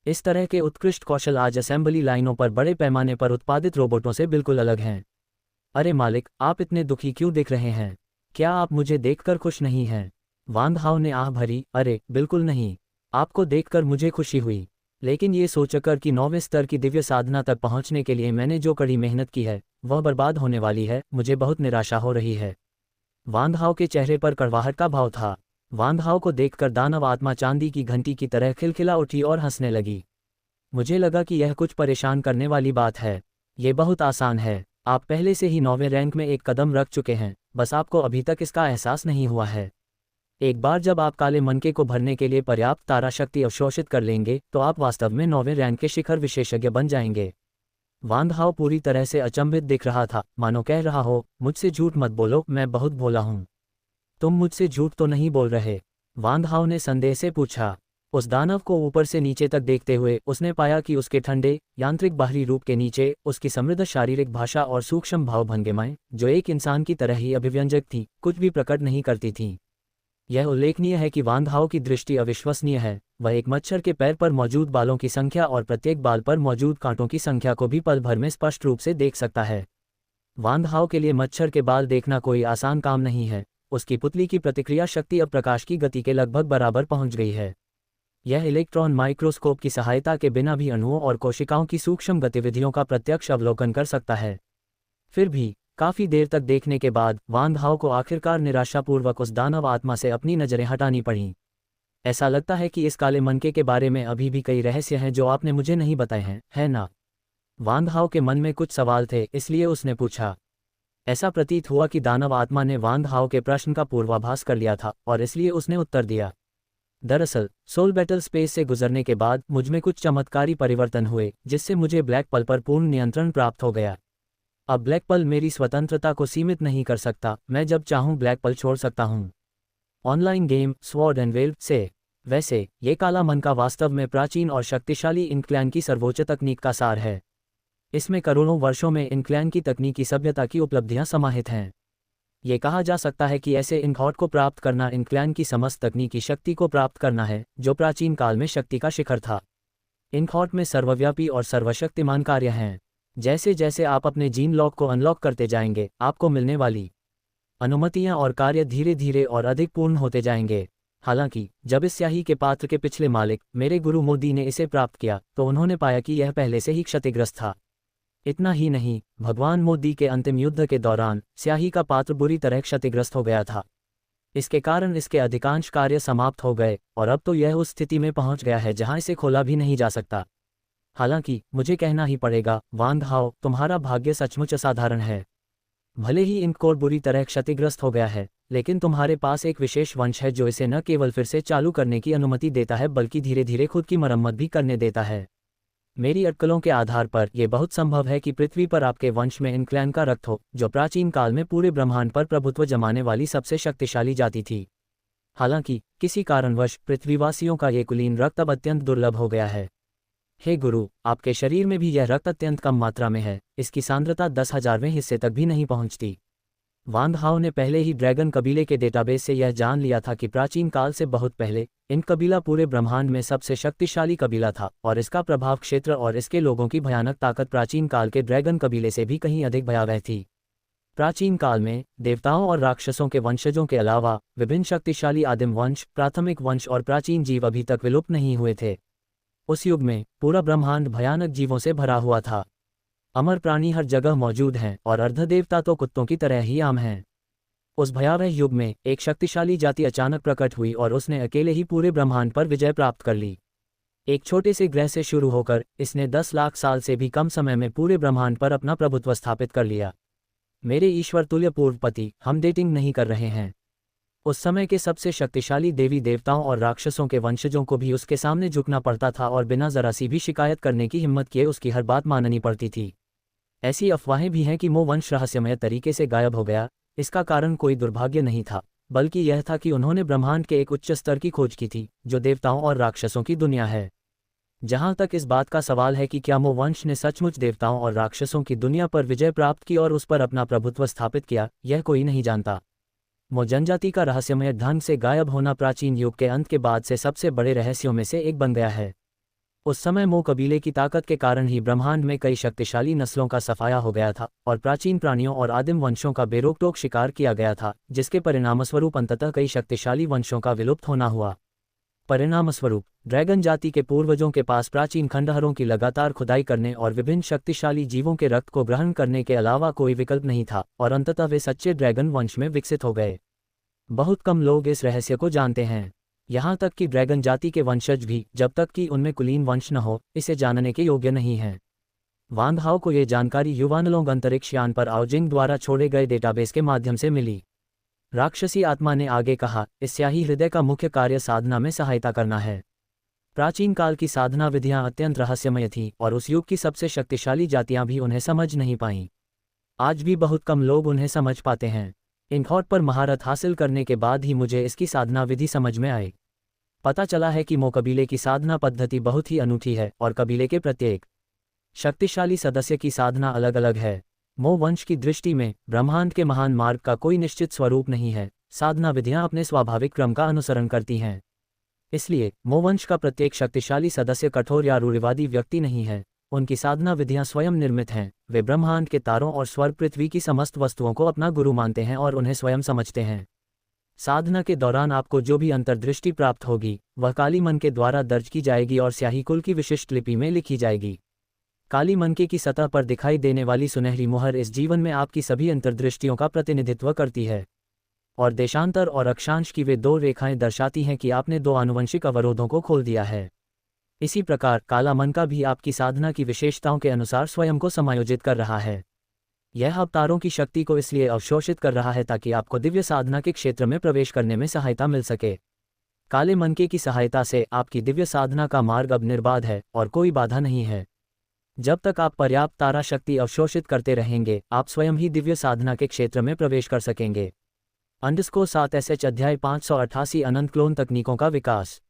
इस तरह के उत्कृष्ट कौशल आज असेंबली लाइनों पर बड़े पैमाने पर उत्पादित रोबोटों से बिल्कुल अलग हैं। अरे मालिक, आप इतने दुखी क्यों दिख रहे हैं? क्या आप मुझे देखकर खुश नहीं हैं? वांग हाओ ने आह भरी। अरे बिल्कुल नहीं, आपको देखकर मुझे खुशी हुई, लेकिन ये सोचकर कि 9वें स्तर की दिव्य साधना तक पहुंचने के लिए मैंने जो कड़ी मेहनत की है वह बर्बाद होने वाली है, मुझे बहुत निराशा हो रही है। वांग हाओ के चेहरे पर कड़वाहट का भाव था। वांग हाओ को देखकर दानव आत्मा चांदी की घंटी की तरह खिलखिला उठी और हंसने लगी। मुझे लगा कि यह कुछ परेशान करने वाली बात है। ये बहुत आसान है, आप पहले से ही 9वें रैंक में एक कदम रख चुके हैं, बस आपको अभी तक इसका एहसास नहीं हुआ है। एक बार जब आप काले मनके को भरने के लिए पर्याप्त तारा शक्ति अवशोषित कर लेंगे तो आप वास्तव में 9वें रैंक के शिखर विशेषज्ञ बन जाएंगे। वांग हाओ पूरी तरह से अचंभित दिख रहा था, मानो कह रहा हो, मुझसे झूठ मत बोलो, मैं बहुत भोला हूँ। तुम मुझसे झूठ तो नहीं बोल रहे? वांग हाओ ने संदेह से पूछा। उस दानव को ऊपर से नीचे तक देखते हुए उसने पाया कि उसके ठंडे यांत्रिक बाहरी रूप के नीचे उसकी समृद्ध शारीरिक भाषा और सूक्ष्म भावभंगिमाएं, जो एक इंसान की तरह ही अभिव्यंजक थीं, कुछ भी प्रकट नहीं करती थीं। यह उल्लेखनीय है कि वांग हाओ की दृष्टि अविश्वसनीय है। वह एक मच्छर के पैर पर मौजूद बालों की संख्या और प्रत्येक बाल पर मौजूद कांटों की संख्या को भी पल भर में स्पष्ट रूप से देख सकता है। वांग हाओ के लिए मच्छर के बाल देखना कोई आसान काम नहीं है। उसकी पुतली की प्रतिक्रिया शक्ति अब प्रकाश की गति के लगभग बराबर पहुंच गई है। यह इलेक्ट्रॉन माइक्रोस्कोप की सहायता के बिना भी अणुओं और कोशिकाओं की सूक्ष्म गतिविधियों का प्रत्यक्ष अवलोकन कर सकता है। फिर भी काफी देर तक देखने के बाद वांग हाओ को आखिरकार निराशापूर्वक उस दानव आत्मा से अपनी नजरें हटानी पड़ीं। ऐसा लगता है कि इस काले मनके के बारे में अभी भी कई रहस्य हैं जो आपने मुझे नहीं बताए हैं, है ना? वांग हाओ के मन में कुछ सवाल थे, इसलिए उसने पूछा। ऐसा प्रतीत हुआ कि दानव आत्मा ने वांग हाओ के प्रश्न का पूर्वाभास कर लिया था और इसलिए उसने उत्तर दिया। दरअसल सोल बैटल स्पेस से गुजरने के बाद मुझमें कुछ चमत्कारी परिवर्तन हुए, जिससे मुझे ब्लैक पल पर पूर्ण नियंत्रण प्राप्त हो गया। अब ब्लैक पल मेरी स्वतंत्रता को सीमित नहीं कर सकता, मैं जब चाहूं ब्लैक पल छोड़ सकता हूं। Online game sword and valve से वैसे ये काला मन का वास्तव में प्राचीन और शक्तिशाली इंक्लैन की सर्वोच्च तकनीक का सार है। इसमें करोड़ों वर्षों में इंक्लैन की तकनीकी सभ्यता की उपलब्धियां समाहित हैं। ये कहा जा सकता है कि ऐसे इंकॉर्ड को प्राप्त करना इंक्लैन की समस्त तकनीकी शक्ति को प्राप्त करना है, जो प्राचीन काल में शक्ति का शिखर था। इंकॉर्ड में सर्वव्यापी और सर्वशक्तिमान कार्य हैं। जैसे जैसे आप अपने जीन लॉक को अनलॉक करते जाएंगे, आपको मिलने वाली अनुमतियां और कार्य धीरे धीरे और अधिक पूर्ण होते जाएंगे। हालांकि जब इस स्याही के पात्र के पिछले मालिक मेरे गुरु मोदी ने इसे प्राप्त किया, तो उन्होंने पाया कि यह पहले से ही क्षतिग्रस्त था। इतना ही नहीं, भगवान मोदी के अंतिम युद्ध के दौरान स्याही का पात्र बुरी तरह क्षतिग्रस्त हो गया था। इसके कारण इसके अधिकांश कार्य समाप्त हो गए और अब तो यह उस स्थिति में पहुंच गया है जहां इसे खोला भी नहीं जा सकता। हालांकि मुझे कहना ही पड़ेगा, वांग हाओ, तुम्हारा भाग्य सचमुच असाधारण है। भले ही इंकोर बुरी तरह क्षतिग्रस्त हो गया है, लेकिन तुम्हारे पास एक विशेष वंश है जो इसे न केवल फिर से चालू करने की अनुमति देता है, बल्कि धीरे धीरे खुद की मरम्मत भी करने देता है। मेरी अटकलों के आधार पर यह बहुत संभव है कि पृथ्वी पर आपके वंश में इंक्लैन का रक्त हो, जो प्राचीन काल में पूरे ब्रह्मांड पर प्रभुत्व जमाने वाली सबसे शक्तिशाली जाति थी। हालांकि किसी कारणवश पृथ्वीवासियों का ये कुलीन रक्त अब अत्यंत दुर्लभ हो गया है। हे गुरु, आपके शरीर में भी यह रक्त अत्यंत कम मात्रा में है। इसकी सांद्रता 10,000वें हिस्से तक भी नहीं पहुंचती। वांग हाओ ने पहले ही ड्रैगन कबीले के डेटाबेस से यह जान लिया था कि प्राचीन काल से बहुत पहले इन कबीला पूरे ब्रह्मांड में सबसे शक्तिशाली कबीला था और इसका प्रभाव क्षेत्र और इसके लोगों की भयानक ताकत प्राचीन काल के ड्रैगन कबीले से भी कहीं अधिक भयावह थी। प्राचीन काल में देवताओं और राक्षसों के वंशजों के अलावा विभिन्न शक्तिशाली आदिम वंश, प्राथमिक वंश और प्राचीन जीव अभी तक विलुप्त नहीं हुए थे। उस युग में पूरा ब्रह्मांड भयानक जीवों से भरा हुआ था। अमर प्राणी हर जगह मौजूद हैं और अर्धदेवता तो कुत्तों की तरह ही आम हैं। उस भयावह युग में एक शक्तिशाली जाति अचानक प्रकट हुई और उसने अकेले ही पूरे ब्रह्मांड पर विजय प्राप्त कर ली। एक छोटे से ग्रह से शुरू होकर इसने 10 लाख साल से भी कम समय में पूरे ब्रह्मांड पर अपना प्रभुत्व स्थापित कर लिया। मेरे ईश्वर तुल्य पूर्वपति, हम डेटिंग नहीं कर रहे हैं। उस समय के सबसे शक्तिशाली देवी देवताओं और राक्षसों के वंशजों को भी उसके सामने झुकना पड़ता था और बिना जरा सी भी शिकायत करने की हिम्मत किए उसकी हर बात माननी पड़ती थी। ऐसी अफवाहें भी हैं कि मो वंश रहस्यमय तरीके से गायब हो गया। इसका कारण कोई दुर्भाग्य नहीं था, बल्कि यह था कि उन्होंने ब्रह्मांड के एक उच्च स्तर की खोज की थी, जो देवताओं और राक्षसों की दुनिया है। जहां तक इस बात का सवाल है कि क्या मो वंश ने सचमुच देवताओं और राक्षसों की दुनिया पर विजय प्राप्त की और उस पर अपना प्रभुत्व स्थापित किया, यह कोई नहीं जानता। मो जनजाति का रहस्यमय ढंग से गायब होना प्राचीन युग के अंत के बाद से सबसे बड़े रहस्यों में से एक बन गया है। उस समय मो कबीले की ताकत के कारण ही ब्रह्मांड में कई शक्तिशाली नस्लों का सफाया हो गया था और प्राचीन प्राणियों और आदिम वंशों का बेरोक-टोक शिकार किया गया था, जिसके परिणामस्वरूप अंततः कई शक्तिशाली वंशों का विलुप्त होना हुआ। परिणामस्वरूप ड्रैगन जाति के पूर्वजों के पास प्राचीन खंडहरों की लगातार खुदाई करने और विभिन्न शक्तिशाली जीवों के रक्त को ग्रहण करने के अलावा कोई विकल्प नहीं था और अंततः वे सच्चे ड्रैगन वंश में विकसित हो गए। बहुत कम लोग इस रहस्य को जानते हैं। यहाँ तक कि ड्रैगन जाति के वंशज भी, जब तक कि उनमें कुलीन वंश न हो, इसे जानने के योग्य नहीं हैं। वांग हाओ को ये जानकारी युवानलोंग अंतरिक्ष यान पर आउजिंग द्वारा छोड़े गए डेटाबेस के माध्यम से मिली। राक्षसी आत्मा ने आगे कहा, इस स्याही हृदय का मुख्य कार्य साधना में सहायता करना है। प्राचीन काल की साधना विधियां अत्यंत रहस्यमय थीं और उस युग की सबसे शक्तिशाली जातियां भी उन्हें समझ नहीं पाईं। आज भी बहुत कम लोग उन्हें समझ पाते हैं। इंकॉर्ड पर महारत हासिल करने के बाद ही मुझे इसकी साधना विधि समझ में आई। पता चला है कि मो कबीले की साधना पद्धति बहुत ही अनूठी है और कबीले के प्रत्येक शक्तिशाली सदस्य की साधना अलग अलग है। मो वंश की दृष्टि में ब्रह्मांड के महान मार्ग का कोई निश्चित स्वरूप नहीं है। साधना विधियां अपने स्वाभाविक क्रम का अनुसरण करती हैं। इसलिए मो वंश का प्रत्येक शक्तिशाली सदस्य कठोर या रूढ़िवादी व्यक्ति नहीं है। उनकी साधना विधियां स्वयं निर्मित हैं। वे ब्रह्मांड के तारों और स्वर्ग पृथ्वी की समस्त वस्तुओं को अपना गुरु मानते हैं और उन्हें स्वयं समझते हैं। साधना के दौरान आपको जो भी अंतर्दृष्टि प्राप्त होगी, वह काली मन के द्वारा दर्ज की जाएगी और स्याही कुल की विशिष्ट लिपि में लिखी जाएगी। काली मनके की सतह पर दिखाई देने वाली सुनहरी मुहर इस जीवन में आपकी सभी अंतर्दृष्टियों का प्रतिनिधित्व करती है और देशांतर और अक्षांश की वे 2 रेखाएं दर्शाती हैं कि आपने 2 आनुवंशिक अवरोधों को खोल दिया है। इसी प्रकार काला मन का भी आपकी साधना की विशेषताओं के अनुसार स्वयं को समायोजित कर रहा है। यह अवतारों की शक्ति को इसलिए अवशोषित कर रहा है ताकि आपको दिव्य साधना के क्षेत्र में प्रवेश करने में सहायता मिल सके। काले मनके की सहायता से आपकी दिव्य साधना का मार्ग अब निर्बाध है और कोई बाधा नहीं है। जब तक आप पर्याप्त तारा शक्ति अवशोषित करते रहेंगे, आप स्वयं ही दिव्य साधना के क्षेत्र में प्रवेश कर सकेंगे। _7 SH अध्याय 588 अनंत क्लोन तकनीकों का विकास।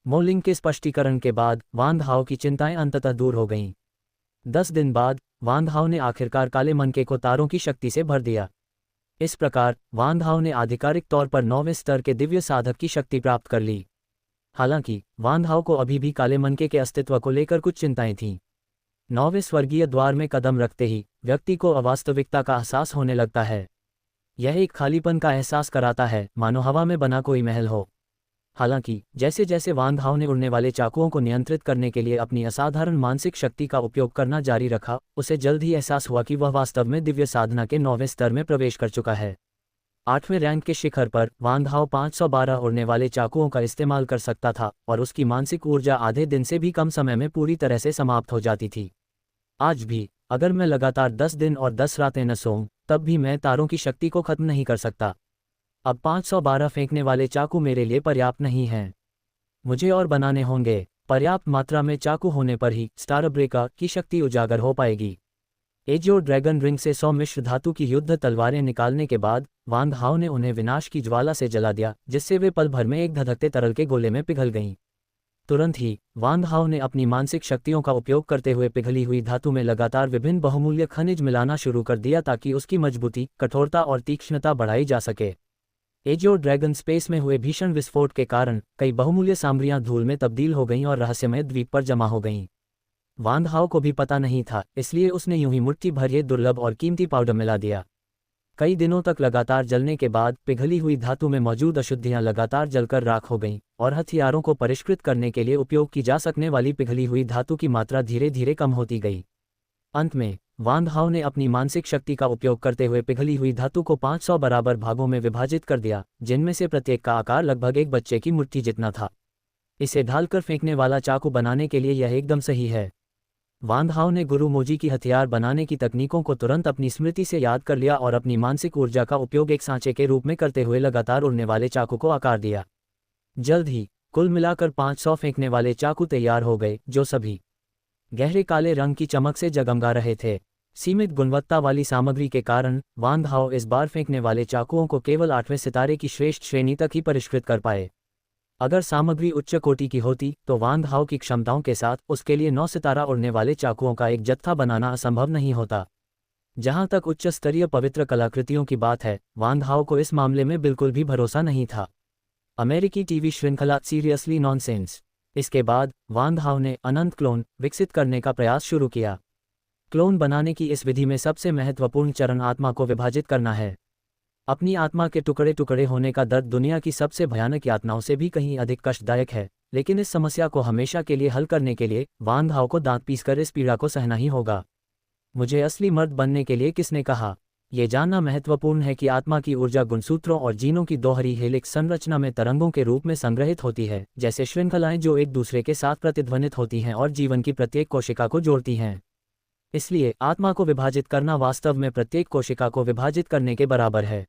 मोलिंग के स्पष्टीकरण के बाद वान हाओ की चिंताएं अंततः दूर हो गईं। 10 दिन बाद वान हाओ ने आखिरकार काले मनके को तारों की शक्ति से भर दिया। इस प्रकार वान हाओ ने आधिकारिक तौर पर 9वें स्तर के दिव्य साधक की शक्ति प्राप्त कर ली। हालांकि वान हाओ को अभी भी काले मनके के अस्तित्व को लेकर कुछ चिंताएं थीं। 9वें स्वर्गीय द्वार में कदम रखते ही व्यक्ति को अवास्तविकता का एहसास होने लगता है। यह एक खालीपन का एहसास कराता है, मानो हवा में बना कोई महल हो। हालांकि जैसे जैसे वान हाओ ने उड़ने वाले चाकुओं को नियंत्रित करने के लिए अपनी असाधारण मानसिक शक्ति का उपयोग करना जारी रखा, उसे जल्द ही एहसास हुआ कि वह वास्तव में दिव्य साधना के 9वें स्तर में प्रवेश कर चुका है। 8वें रैंक के शिखर पर वान हाओ 512 उड़ने वाले चाकुओं का इस्तेमाल कर सकता था और उसकी मानसिक ऊर्जा आधे दिन से भी कम समय में पूरी तरह से समाप्त हो जाती थी। आज भी अगर मैं लगातार 10 दिन और 10 रातें न सोऊं, तब भी मैं तारों की शक्ति को खत्म नहीं कर सकता। अब 512 फेंकने वाले चाकू मेरे लिए पर्याप्त नहीं हैं। मुझे और बनाने होंगे। पर्याप्त मात्रा में चाकू होने पर ही स्टारब्रेकर की शक्ति उजागर हो पाएगी। एजियो ड्रैगन रिंग से 100 मिश्र धातु की युद्ध तलवारें निकालने के बाद वान हाओ ने उन्हें विनाश की ज्वाला से जला दिया, जिससे वे पल भर में एक धधकते तरल के गोले में पिघल गईं। तुरंत ही वान हाओ ने अपनी मानसिक शक्तियों का उपयोग करते हुए पिघली हुई धातु में लगातार विभिन्न बहुमूल्य खनिज मिलाना शुरू कर दिया ताकि उसकी मजबूती, कठोरता और तीक्ष्णता बढ़ाई जा सके। एजियो ड्रैगन स्पेस में हुए भीषण विस्फोट के कारण कई बहुमूल्य सामग्रियां धूल में तब्दील हो गईं और रहस्यमय द्वीप पर जमा हो गईं। वान हाओ को भी पता नहीं था, इसलिए उसने यूं ही मुट्ठी भर ये दुर्लभ और कीमती पाउडर मिला दिया। कई दिनों तक लगातार जलने के बाद पिघली हुई धातु में मौजूद अशुद्धियां लगातार जलकर राख हो गईं और हथियारों को परिष्कृत करने के लिए उपयोग की जा सकने वाली पिघली हुई धातु की मात्रा धीरे धीरे कम होती गई। अंत में वान हाओ ने अपनी मानसिक शक्ति का उपयोग करते हुए पिघली हुई धातु को 500 बराबर भागों में विभाजित कर दिया, जिनमें से प्रत्येक का आकार लगभग एक बच्चे की मुट्ठी जितना था। इसे ढालकर फेंकने वाला चाकू बनाने के लिए यह एकदम सही है। वान हाओ ने गुरु मोजी की हथियार बनाने की तकनीकों को तुरंत अपनी स्मृति से याद कर लिया और अपनी मानसिक ऊर्जा का उपयोग एक सांचे के रूप में करते हुए लगातार उड़ने वाले चाकू को आकार दिया। जल्द ही कुल मिलाकर 500 फेंकने वाले चाकू तैयार हो गए, जो सभी गहरे काले रंग की चमक से जगमगा रहे थे। सीमित गुणवत्ता वाली सामग्री के कारण वान हाओ इस बार फेंकने वाले चाकुओं को केवल 8वें सितारे की श्रेष्ठ श्रेणी तक ही परिष्कृत कर पाए। अगर सामग्री उच्च कोटि की होती तो वान हाओ की क्षमताओं के साथ उसके लिए 9 सितारा उड़ने वाले चाकुओं का एक जत्था बनाना असंभव नहीं होता। जहां तक उच्च स्तरीय पवित्र कलाकृतियों की बात है, वान हाओ को इस मामले में बिल्कुल भी भरोसा नहीं था। अमेरिकी टीवी श्रृंखला सीरियसली नॉनसेंस। इसके बाद वान हाओ ने अनंत क्लोन विकसित करने का प्रयास शुरू किया। क्लोन बनाने की इस विधि में सबसे महत्वपूर्ण चरण आत्मा को विभाजित करना है। अपनी आत्मा के टुकड़े टुकड़े होने का दर्द दुनिया की सबसे भयानक यातनाओं से भी कहीं अधिक कष्टदायक है, लेकिन इस समस्या को हमेशा के लिए हल करने के लिए वान हाओ को दांत पीसकर इस पीड़ा को सहना ही होगा। मुझे असली मर्द बनने के लिए किसने कहा? ये जानना महत्वपूर्ण है कि आत्मा की ऊर्जा गुणसूत्रों और जीनों की दोहरी हेलिक्स संरचना में तरंगों के रूप में संग्रहित होती है, जैसे श्रृंखलाएं जो एक दूसरे के साथ प्रतिध्वनित होती हैं और जीवन की प्रत्येक कोशिका को जोड़ती हैं। इसलिए आत्मा को विभाजित करना वास्तव में प्रत्येक कोशिका को विभाजित करने के बराबर है।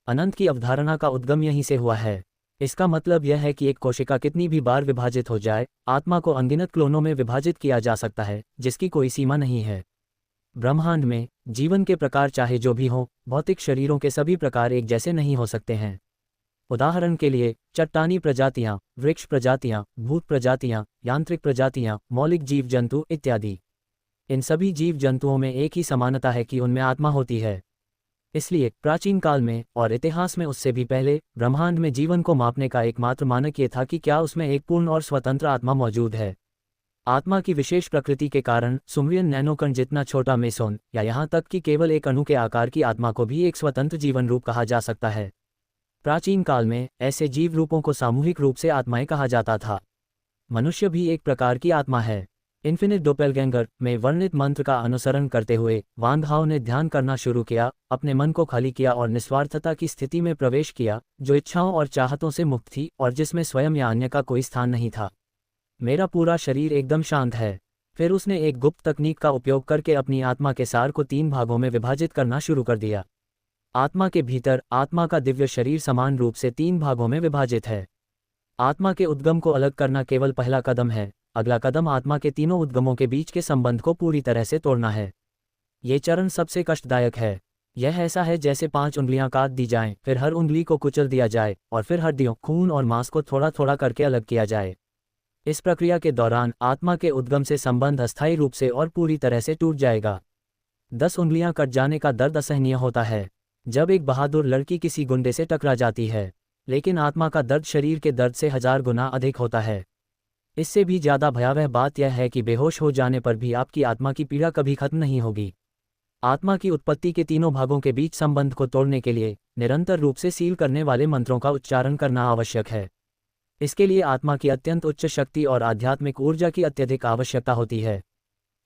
अनंत की अवधारणा का उद्गम यहीं से हुआ है। इसका मतलब यह है कि एक कोशिका कितनी भी बार विभाजित हो जाए, आत्मा को अनगिनत क्लोनों में विभाजित किया जा सकता है, जिसकी कोई सीमा नहीं है। ब्रह्मांड में जीवन के प्रकार चाहे जो भी हों, भौतिक शरीरों के सभी प्रकार एक जैसे नहीं हो सकते हैं। उदाहरण के लिए चट्टानी प्रजातियां, वृक्ष प्रजातियां, भूत प्रजातियां, यांत्रिक प्रजातियां, मौलिक जीव जंतु इत्यादि। इन सभी जीव जंतुओं में एक ही समानता है कि उनमें आत्मा होती है। इसलिए प्राचीन काल में और इतिहास में उससे भी पहले ब्रह्मांड में जीवन को मापने का एकमात्र मानक ये था कि क्या उसमें एक पूर्ण और स्वतंत्र आत्मा मौजूद है। आत्मा की विशेष प्रकृति के कारण सुमरियन नैनोकण जितना छोटा मेसोन या यहाँ तक कि केवल एक अणु के आकार की आत्मा को भी एक स्वतंत्र जीवन रूप कहा जा सकता है। प्राचीन काल में ऐसे जीव रूपों को सामूहिक रूप से आत्माएं कहा जाता था। मनुष्य भी एक प्रकार की आत्मा है। इन्फिनिट डोपेलगैंगर में वर्णित मंत्र का अनुसरण करते हुए वान हाओ ने ध्यान करना शुरू किया, अपने मन को खाली किया और निस्वार्थता की स्थिति में प्रवेश किया, जो इच्छाओं और चाहतों से मुक्त थी और जिसमें स्वयं या अन्य का कोई स्थान नहीं था। मेरा पूरा शरीर एकदम शांत है। फिर उसने एक गुप्त तकनीक का उपयोग करके अपनी आत्मा के सार को 3 भागों में विभाजित करना शुरू कर दिया। आत्मा के भीतर आत्मा का दिव्य शरीर समान रूप से 3 भागों में विभाजित है। आत्मा के उद्गम को अलग करना केवल पहला कदम है। अगला कदम आत्मा के तीनों उद्गमों के बीच के संबंध को पूरी तरह से तोड़ना है। ये चरण सबसे कष्टदायक है। यह ऐसा है जैसे 5 उंगलियां काट दी जाएं, फिर हर उंगली को कुचल दिया जाए और फिर हड्डियों, खून और मांस को थोड़ा थोड़ा करके अलग किया जाए। इस प्रक्रिया के दौरान आत्मा के उद्गम से संबंध अस्थायी रूप से और पूरी तरह से टूट जाएगा। 10 उंगलियां कट जाने का दर्द असहनीय होता है जब एक बहादुर लड़की किसी गुंडे से टकरा जाती है, लेकिन आत्मा का दर्द शरीर के दर्द से 1000 गुना अधिक होता है। इससे भी ज़्यादा भयावह बात यह है कि बेहोश हो जाने पर भी आपकी आत्मा की पीड़ा कभी खत्म नहीं होगी। आत्मा की उत्पत्ति के तीनों भागों के बीच संबंध को तोड़ने के लिए निरंतर रूप से सील करने वाले मंत्रों का उच्चारण करना आवश्यक है। इसके लिए आत्मा की अत्यंत उच्च शक्ति और आध्यात्मिक ऊर्जा की अत्यधिक आवश्यकता होती है।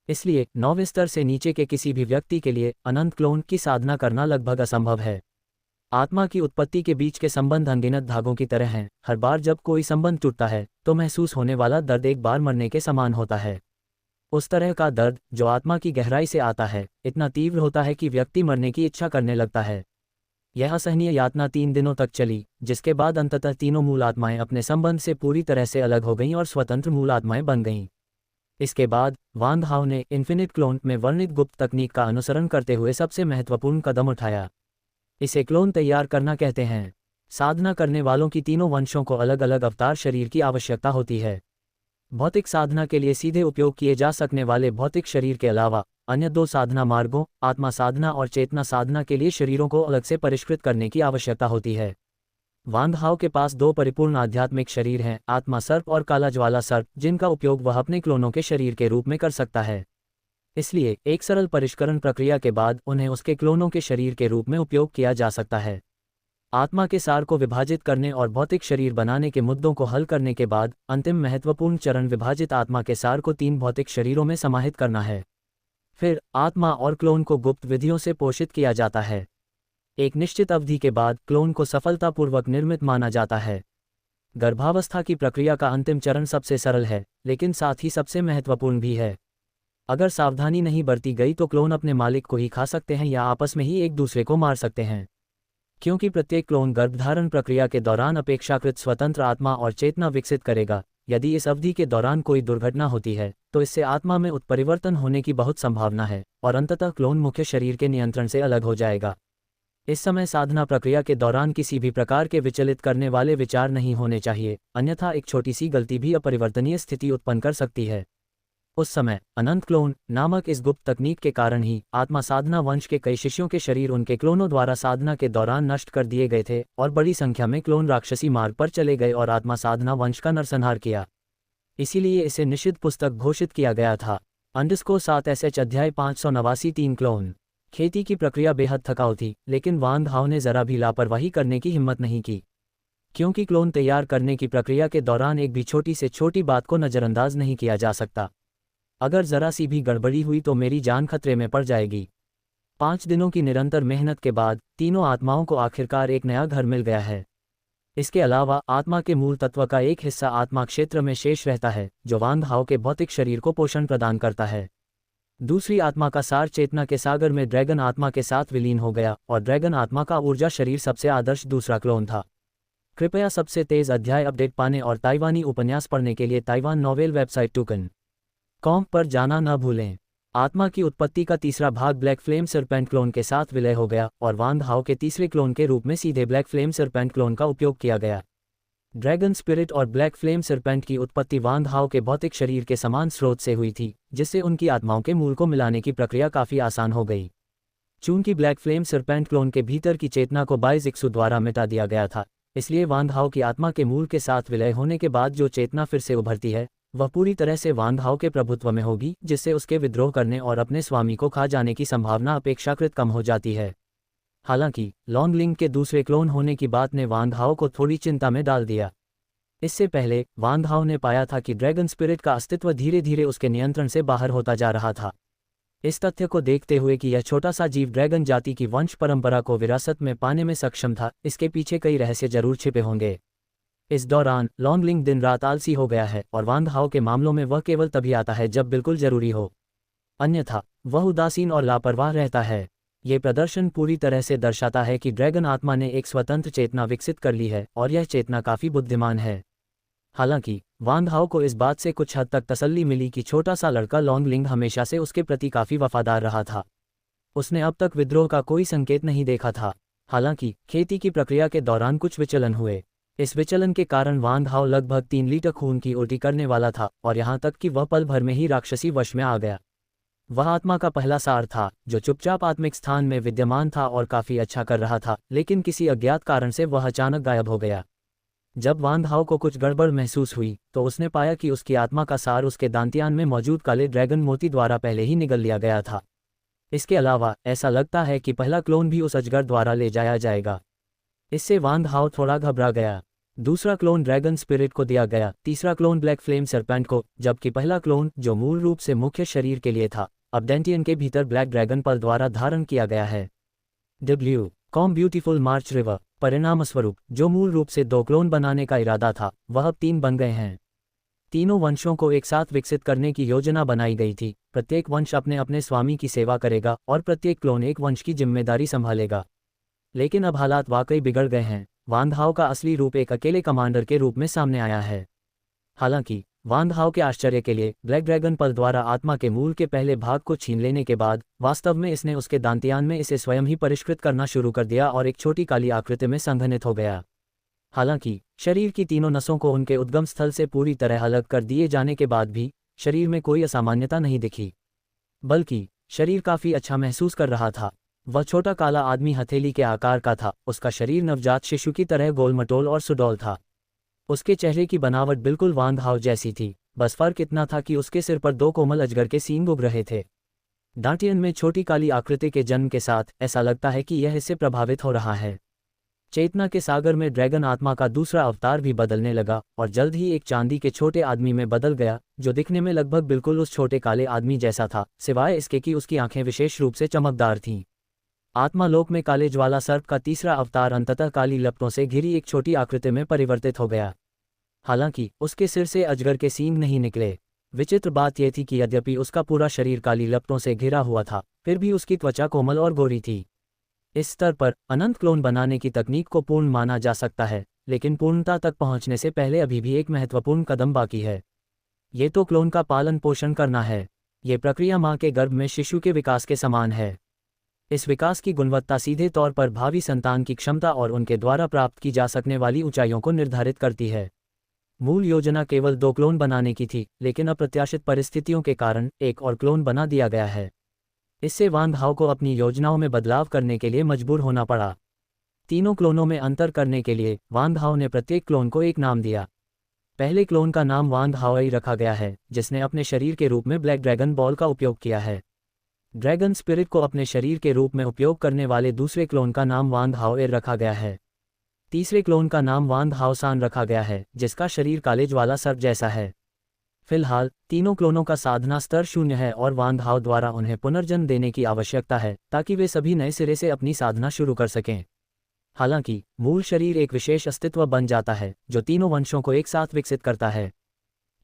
इसलिए 9वें स्तर से नीचे के किसी भी व्यक्ति के लिए अनंत क्लोन की साधना करना लगभग असंभव है। आत्मा की उत्पत्ति के बीच के संबंध अनगिनत धागों की तरह हैं। हर बार जब कोई संबंध टूटता है तो महसूस होने वाला दर्द एक बार मरने के समान होता है। उस तरह का दर्द जो आत्मा की गहराई से आता है इतना तीव्र होता है कि व्यक्ति मरने की इच्छा करने लगता है। यह असहनीय यातना 3 दिनों तक चली, जिसके बाद अंततः तीनों मूल आत्माएं अपने संबंध से पूरी तरह से अलग हो गईं और स्वतंत्र मूल आत्माएं बन गईं। इसके बाद वांग हाओ ने इन्फिनिट क्लोन में वर्णित गुप्त तकनीक का अनुसरण करते हुए सबसे महत्वपूर्ण कदम उठाया। इसे क्लोन तैयार करना कहते हैं। साधना करने वालों की तीनों वंशों को अलग अलग अवतार शरीर की आवश्यकता होती है। भौतिक साधना के लिए सीधे उपयोग किए जा सकने वाले भौतिक शरीर के अलावा अन्य 2 साधना मार्गों, आत्मा साधना और चेतना साधना के लिए शरीरों को अलग से परिष्कृत करने की आवश्यकता होती है। वांग हाओ के पास 2 परिपूर्ण आध्यात्मिक शरीर हैं, आत्मा सर्प और काला ज्वाला सर्प, जिनका उपयोग वह अपने क्लोनों के शरीर के रूप में कर सकता है। इसलिए एक सरल परिष्करण प्रक्रिया के बाद उन्हें उसके क्लोनों के शरीर के रूप में उपयोग किया जा सकता है। आत्मा के सार को विभाजित करने और भौतिक शरीर बनाने के मुद्दों को हल करने के बाद अंतिम महत्वपूर्ण चरण विभाजित आत्मा के सार को 3 भौतिक शरीरों में समाहित करना है। फिर आत्मा और क्लोन को गुप्त विधियों से पोषित किया जाता है। एक निश्चित अवधि के बाद क्लोन को सफलतापूर्वक निर्मित माना जाता है। गर्भावस्था की प्रक्रिया का अंतिम चरण सबसे सरल है, लेकिन साथ ही सबसे महत्वपूर्ण भी है। अगर सावधानी नहीं बरती गई तो क्लोन अपने मालिक को ही खा सकते हैं या आपस में ही एक दूसरे को मार सकते हैं। क्योंकि प्रत्येक क्लोन गर्भधारण प्रक्रिया के दौरान अपेक्षाकृत स्वतंत्र आत्मा और चेतना विकसित करेगा, यदि इस अवधि के दौरान कोई दुर्घटना होती है तो इससे आत्मा में उत्परिवर्तन होने की बहुत संभावना है और अंततः क्लोन मुख्य शरीर के नियंत्रण से अलग हो जाएगा। इस समय साधना प्रक्रिया के दौरान किसी भी प्रकार के विचलित करने वाले विचार नहीं होने चाहिए, अन्यथा एक छोटी सी गलती भी अपरिवर्तनीय स्थिति उत्पन्न कर सकती है। उस समय अनंत क्लोन नामक इस गुप्त तकनीक के कारण ही आत्मा साधना वंश के कई शिष्यों के शरीर उनके क्लोनों द्वारा साधना के दौरान नष्ट कर दिए गए थे और बड़ी संख्या में क्लोन राक्षसी मार्ग पर चले गए और आत्मा साधना वंश का नरसंहार किया। इसीलिए इसे निषिद्ध पुस्तक घोषित किया गया था। _7 अध्याय 589 3 क्लोन। खेती की प्रक्रिया बेहद थकाऊ थी, लेकिन वांग हाओ ने जरा भी लापरवाही करने की हिम्मत नहीं की, क्योंकि क्लोन तैयार करने की प्रक्रिया के दौरान एक भी छोटी से छोटी बात को नज़रअंदाज नहीं किया जा सकता। अगर जरा सी भी गड़बड़ी हुई तो मेरी जान खतरे में पड़ जाएगी। 5 दिनों की निरंतर मेहनत के बाद तीनों आत्माओं को आखिरकार एक नया घर मिल गया है। इसके अलावा आत्मा के मूल तत्व का एक हिस्सा आत्मा क्षेत्र में शेष रहता है, जो वांग हाओ के भौतिक शरीर को पोषण प्रदान करता है। दूसरी आत्मा का सार चेतना के सागर में ड्रैगन आत्मा के साथ विलीन हो गया और ड्रैगन आत्मा का ऊर्जा शरीर सबसे आदर्श दूसरा क्लोन था। कृपया सबसे तेज अध्याय अपडेट पाने और ताइवानी उपन्यास पढ़ने के लिए ताइवान नॉवेल वेबसाइट tukan.com पर जाना न भूलें। आत्मा की उत्पत्ति का तीसरा भाग ब्लैक फ्लेम सरपेंट क्लोन के साथ विलय हो गया और वांग हाओ के तीसरे क्लोन के रूप में सीधे ब्लैक फ्लेम सरपेंट क्लोन का उपयोग किया गया। ड्रैगन स्पिरिट और ब्लैक फ्लेम सरपेंट की उत्पत्ति वांग हाओ के भौतिक शरीर के समान स्रोत से हुई थी, जिससे उनकी आत्माओं के मूल को मिलाने की प्रक्रिया काफ़ी आसान हो गई। चूंकि ब्लैक फ्लेम सरपेंट क्लोन के भीतर की चेतना को बाइजिक्सु द्वारा मिटा दिया गया था, इसलिए वांग हाओ की आत्मा के मूल के साथ विलय होने के बाद जो चेतना फिर से उभरती है वह पूरी तरह से वांग हाओ के प्रभुत्व में होगी, जिससे उसके विद्रोह करने और अपने स्वामी को खा जाने की संभावना अपेक्षाकृत कम हो जाती है। हालांकि लॉन्गलिंग के दूसरे क्लोन होने की बात ने वांग हाओ को थोड़ी चिंता में डाल दिया। इससे पहले वांग हाओ ने पाया था कि ड्रैगन स्पिरिट का अस्तित्व धीरे धीरे उसके नियंत्रण से बाहर होता जा रहा था। इस तथ्य को देखते हुए कि यह छोटा सा जीव ड्रैगन जाति की वंश परंपरा को विरासत में पाने में सक्षम था, इसके पीछे कई रहस्य जरूर छिपे होंगे। इस दौरान लॉन्गलिंग दिन रात आलसी हो गया है और वांग हाओ के मामलों में वह केवल तभी आता है जब बिल्कुल जरूरी हो, अन्यथा वह उदासीन और लापरवाह रहता है। ये प्रदर्शन पूरी तरह से दर्शाता है कि ड्रैगन आत्मा ने एक स्वतंत्र चेतना विकसित कर ली है और यह चेतना काफ़ी बुद्धिमान है। हालांकि वांग हाओ को इस बात से कुछ हद तक तसल्ली मिली कि छोटा सा लड़का लॉन्गलिंग हमेशा से उसके प्रति काफ़ी वफादार रहा था। उसने अब तक विद्रोह का कोई संकेत नहीं देखा था। हालांकि खेती की प्रक्रिया के दौरान कुछ विचलन हुए। इस विचलन के कारण वांग हाओ लगभग 3 लीटर खून की उल्टी करने वाला था और यहाँ तक कि वह पल भर में ही राक्षसी वश में आ गया। वह आत्मा का पहला सार था जो चुपचाप आत्मिक स्थान में विद्यमान था और काफी अच्छा कर रहा था, लेकिन किसी अज्ञात कारण से वह अचानक गायब हो गया। जब वांग हाओ को कुछ गड़बड़ महसूस हुई तो उसने पाया कि उसकी आत्मा का सार उसके दांतियान में मौजूद काले ड्रैगन मोती द्वारा पहले ही निगल लिया गया था। इसके अलावा ऐसा लगता है कि पहला क्लोन भी उस अजगर द्वारा ले जाया जाएगा। इससे वांग हाओ थोड़ा घबरा गया। दूसरा क्लोन ड्रैगन स्पिरिट को दिया गया, तीसरा क्लोन ब्लैक फ्लेम सरपेंट को, जबकि पहला क्लोन जो मूल रूप से मुख्य शरीर के लिए था अब डेंटियन के भीतर ब्लैक ड्रैगन पल द्वारा धारण किया गया है। कॉम ब्यूटीफुल मार्च रिवर परिणामस्वरूप जो मूल रूप से 2 क्लोन बनाने का इरादा था वह अब 3 बन गए हैं। तीनों वंशों को एक साथ विकसित करने की योजना बनाई गई थी। प्रत्येक वंश अपने अपने स्वामी की सेवा करेगा और प्रत्येक क्लोन एक वंश की जिम्मेदारी संभालेगा। लेकिन अब हालात वाकई बिगड़ गए हैं। वांग हाओ का असली रूप एक अकेले कमांडर के रूप में सामने आया है। हालांकि वांग हाओ के आश्चर्य के लिए ब्लैक ड्रैगन पल द्वारा आत्मा के मूल के पहले भाग को छीन लेने के बाद वास्तव में इसने उसके दांतियान में इसे स्वयं ही परिष्कृत करना शुरू कर दिया और एक छोटी काली आकृति में संघनित हो गया। हालांकि शरीर की तीनों नसों को उनके उद्गम स्थल से पूरी तरह अलग कर दिए जाने के बाद भी शरीर में कोई असामान्यता नहीं दिखी, बल्कि शरीर काफी अच्छा महसूस कर रहा था। वह छोटा काला आदमी हथेली के आकार का था। उसका शरीर नवजात शिशु की तरह गोलमटोल और सुडौल था। उसके चेहरे की बनावट बिल्कुल वांग हाओ जैसी थी, बस फर्क इतना था कि उसके सिर पर 2 कोमल अजगर के सींग उग रहे थे। डांटियन में छोटी काली आकृति के जन्म के साथ ऐसा लगता है कि यह इससे प्रभावित हो रहा है। चेतना के सागर में ड्रैगन आत्मा का दूसरा अवतार भी बदलने लगा और जल्द ही एक चांदी के छोटे आदमी में बदल गया जो दिखने में लगभग बिल्कुल उस छोटे काले आदमी जैसा था, सिवाय इसके कि उसकी आंखें विशेष रूप से चमकदार थीं। आत्मालोक में काले ज्वाला सर्प का तीसरा अवतार अंततः काली लपटों से घिरी एक छोटी आकृति में परिवर्तित हो गया। हालांकि उसके सिर से अजगर के सींग नहीं निकले। विचित्र बात यह थी कि यद्यपि उसका पूरा शरीर काली लपटों से घिरा हुआ था, फिर भी उसकी त्वचा कोमल और गोरी थी। इस स्तर पर अनंत क्लोन बनाने की तकनीक को पूर्ण माना जा सकता है, लेकिन पूर्णता तक पहुंचने से पहले अभी भी एक महत्वपूर्ण कदम बाकी है। ये तो क्लोन का पालन पोषण करना है। ये प्रक्रिया माँ के गर्भ में शिशु के विकास के समान है। इस विकास की गुणवत्ता सीधे तौर पर भावी संतान की क्षमता और उनके द्वारा प्राप्त की जा सकने वाली ऊंचाइयों को निर्धारित करती है। मूल योजना केवल 2 क्लोन बनाने की थी, लेकिन अप्रत्याशित परिस्थितियों के कारण एक और क्लोन बना दिया गया है। इससे वांग हाओ को अपनी योजनाओं में बदलाव करने के लिए मजबूर होना पड़ा। तीनों क्लोनों में अंतर करने के लिए वांग हाओ ने प्रत्येक क्लोन को एक नाम दिया। पहले क्लोन का नाम वांग हाओई रखा गया है, जिसने अपने शरीर के रूप में ब्लैक ड्रैगन बॉल का उपयोग किया है। ड्रैगन स्पिरिट को अपने शरीर के रूप में उपयोग करने वाले दूसरे क्लोन का नाम वांग हाओ एर रखा गया है। तीसरे क्लोन का नाम वांग हाओ सान रखा गया है, जिसका शरीर काले ज्वाला सर्प जैसा है। फिलहाल तीनों क्लोनों का साधना स्तर 0 है और वांग हाओ द्वारा उन्हें पुनर्जन्म देने की आवश्यकता है ताकि वे सभी नए सिरे से अपनी साधना शुरू कर सकें। हालांकि मूल शरीर एक विशेष अस्तित्व बन जाता है जो तीनों वंशों को एक साथ विकसित करता है।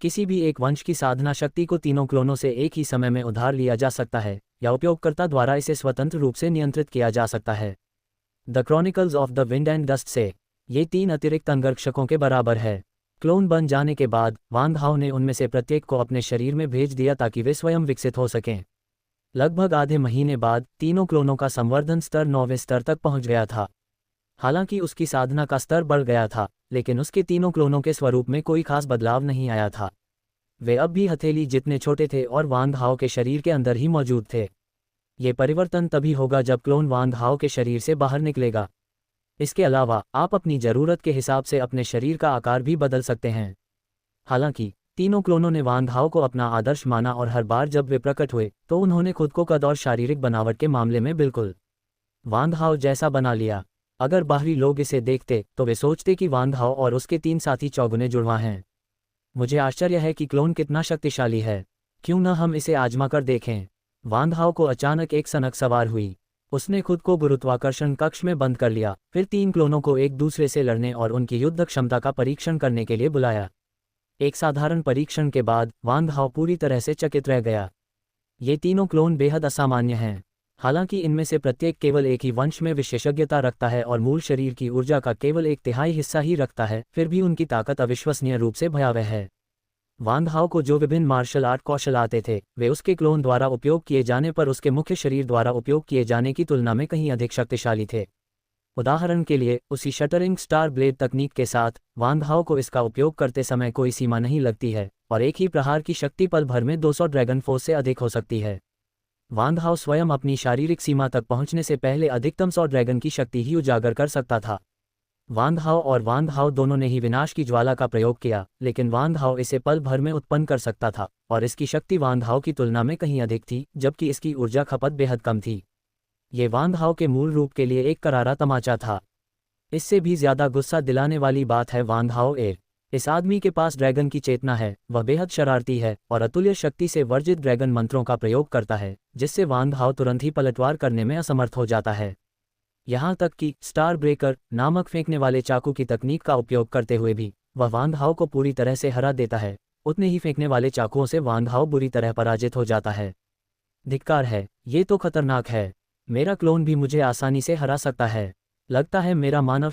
किसी भी एक वंश की साधना शक्ति को तीनों क्लोनों से एक ही समय में उधार लिया जा सकता है या उपयोगकर्ता द्वारा इसे स्वतंत्र रूप से नियंत्रित किया जा सकता है। The chronicles of the wind and dust से ये 3 अतिरिक्त अंगरक्षकों के बराबर है। क्लोन बन जाने के बाद वांग हाओ ने उनमें से प्रत्येक को अपने शरीर में भेज दिया ताकि वे स्वयं विकसित हो सकें। लगभग आधे महीने बाद तीनों क्लोनों का संवर्धन स्तर 9वें स्तर तक पहुंच गया था। हालांकि उसकी साधना का स्तर बढ़ गया था, लेकिन उसके तीनों क्लोनों के स्वरूप में कोई खास बदलाव नहीं आया था। वे अब भी हथेली जितने छोटे थे और वांग हाओ के शरीर के अंदर ही मौजूद थे। ये परिवर्तन तभी होगा जब क्लोन वांग हाओ के शरीर से बाहर निकलेगा। इसके अलावा आप अपनी ज़रूरत के हिसाब से अपने शरीर का आकार भी बदल सकते हैं। हालांकि तीनों क्लोनों ने वांग हाओ को अपना आदर्श माना और हर बार जब वे प्रकट हुए तो उन्होंने खुद को कद और शारीरिक बनावट के मामले में बिल्कुल वांग हाओ जैसा बना लिया। अगर बाहरी लोग इसे देखते तो वे सोचते कि वांग हाओ और उसके 3 साथी चौगुने जुड़वा हैं। मुझे आश्चर्य है कि क्लोन कितना शक्तिशाली है। क्यों न हम इसे आजमा कर देखें। वांग हाओ को अचानक एक सनक सवार हुई। उसने खुद को गुरुत्वाकर्षण कक्ष में बंद कर लिया, फिर 3 क्लोनों को एक दूसरे से लड़ने और उनकी युद्ध क्षमता का परीक्षण करने के लिए बुलाया। एक साधारण परीक्षण के बाद वांग हाओ पूरी तरह से चकित रह गया। ये तीनों क्लोन बेहद असामान्य हैं। हालांकि इनमें से प्रत्येक केवल एक ही वंश में विशेषज्ञता रखता है और मूल शरीर की ऊर्जा का केवल 1/3 हिस्सा ही रखता है, फिर भी उनकी ताकत अविश्वसनीय रूप से भयावह है। वांग हाओ को जो विभिन्न मार्शल आर्ट कौशल आते थे वे उसके क्लोन द्वारा उपयोग किए जाने पर उसके मुख्य शरीर द्वारा उपयोग किए जाने की तुलना में कहीं अधिक शक्तिशाली थे। उदाहरण के लिए उसी शटरिंग स्टार ब्लेड तकनीक के साथ वांग हाओ को इसका उपयोग करते समय कोई सीमा नहीं लगती है और एक ही प्रहार की शक्ति पल भर में 200 ड्रैगन फोर्स से अधिक हो सकती है। वांग हाओ स्वयं अपनी शारीरिक सीमा तक पहुंचने से पहले अधिकतम 100 ड्रैगन की शक्ति ही उजागर कर सकता था। वांग हाओ और वांग हाओ दोनों ने ही विनाश की ज्वाला का प्रयोग किया, लेकिन वांग हाओ इसे पल भर में उत्पन्न कर सकता था और इसकी शक्ति वांग हाओ की तुलना में कहीं अधिक थी, जबकि इसकी ऊर्जा खपत बेहद कम थी। ये वांग हाओ के मूल रूप के लिए एक करारा तमाचा था। इससे भी ज्यादा गुस्सा दिलाने वाली बात है वांग हाओ ए। इस आदमी के पास ड्रैगन की चेतना है, वह बेहद शरारती है और अतुल्य शक्ति से वर्जित ड्रैगन मंत्रों का प्रयोग करता है, जिससे वांग हाओ तुरंत ही पलटवार करने में असमर्थ हो जाता है। यहाँ तक कि स्टार ब्रेकर नामक फेंकने वाले चाकू की तकनीक का उपयोग करते हुए भी वह वांग हाओ को पूरी तरह से हरा देता है। उतने ही फेंकने वाले चाकुओं से वांग हाओ बुरी तरह पराजित हो जाता है। धिक्कार है, ये तो खतरनाक है। मेरा क्लोन भी मुझे आसानी से हरा सकता है। लगता है मेरा मानव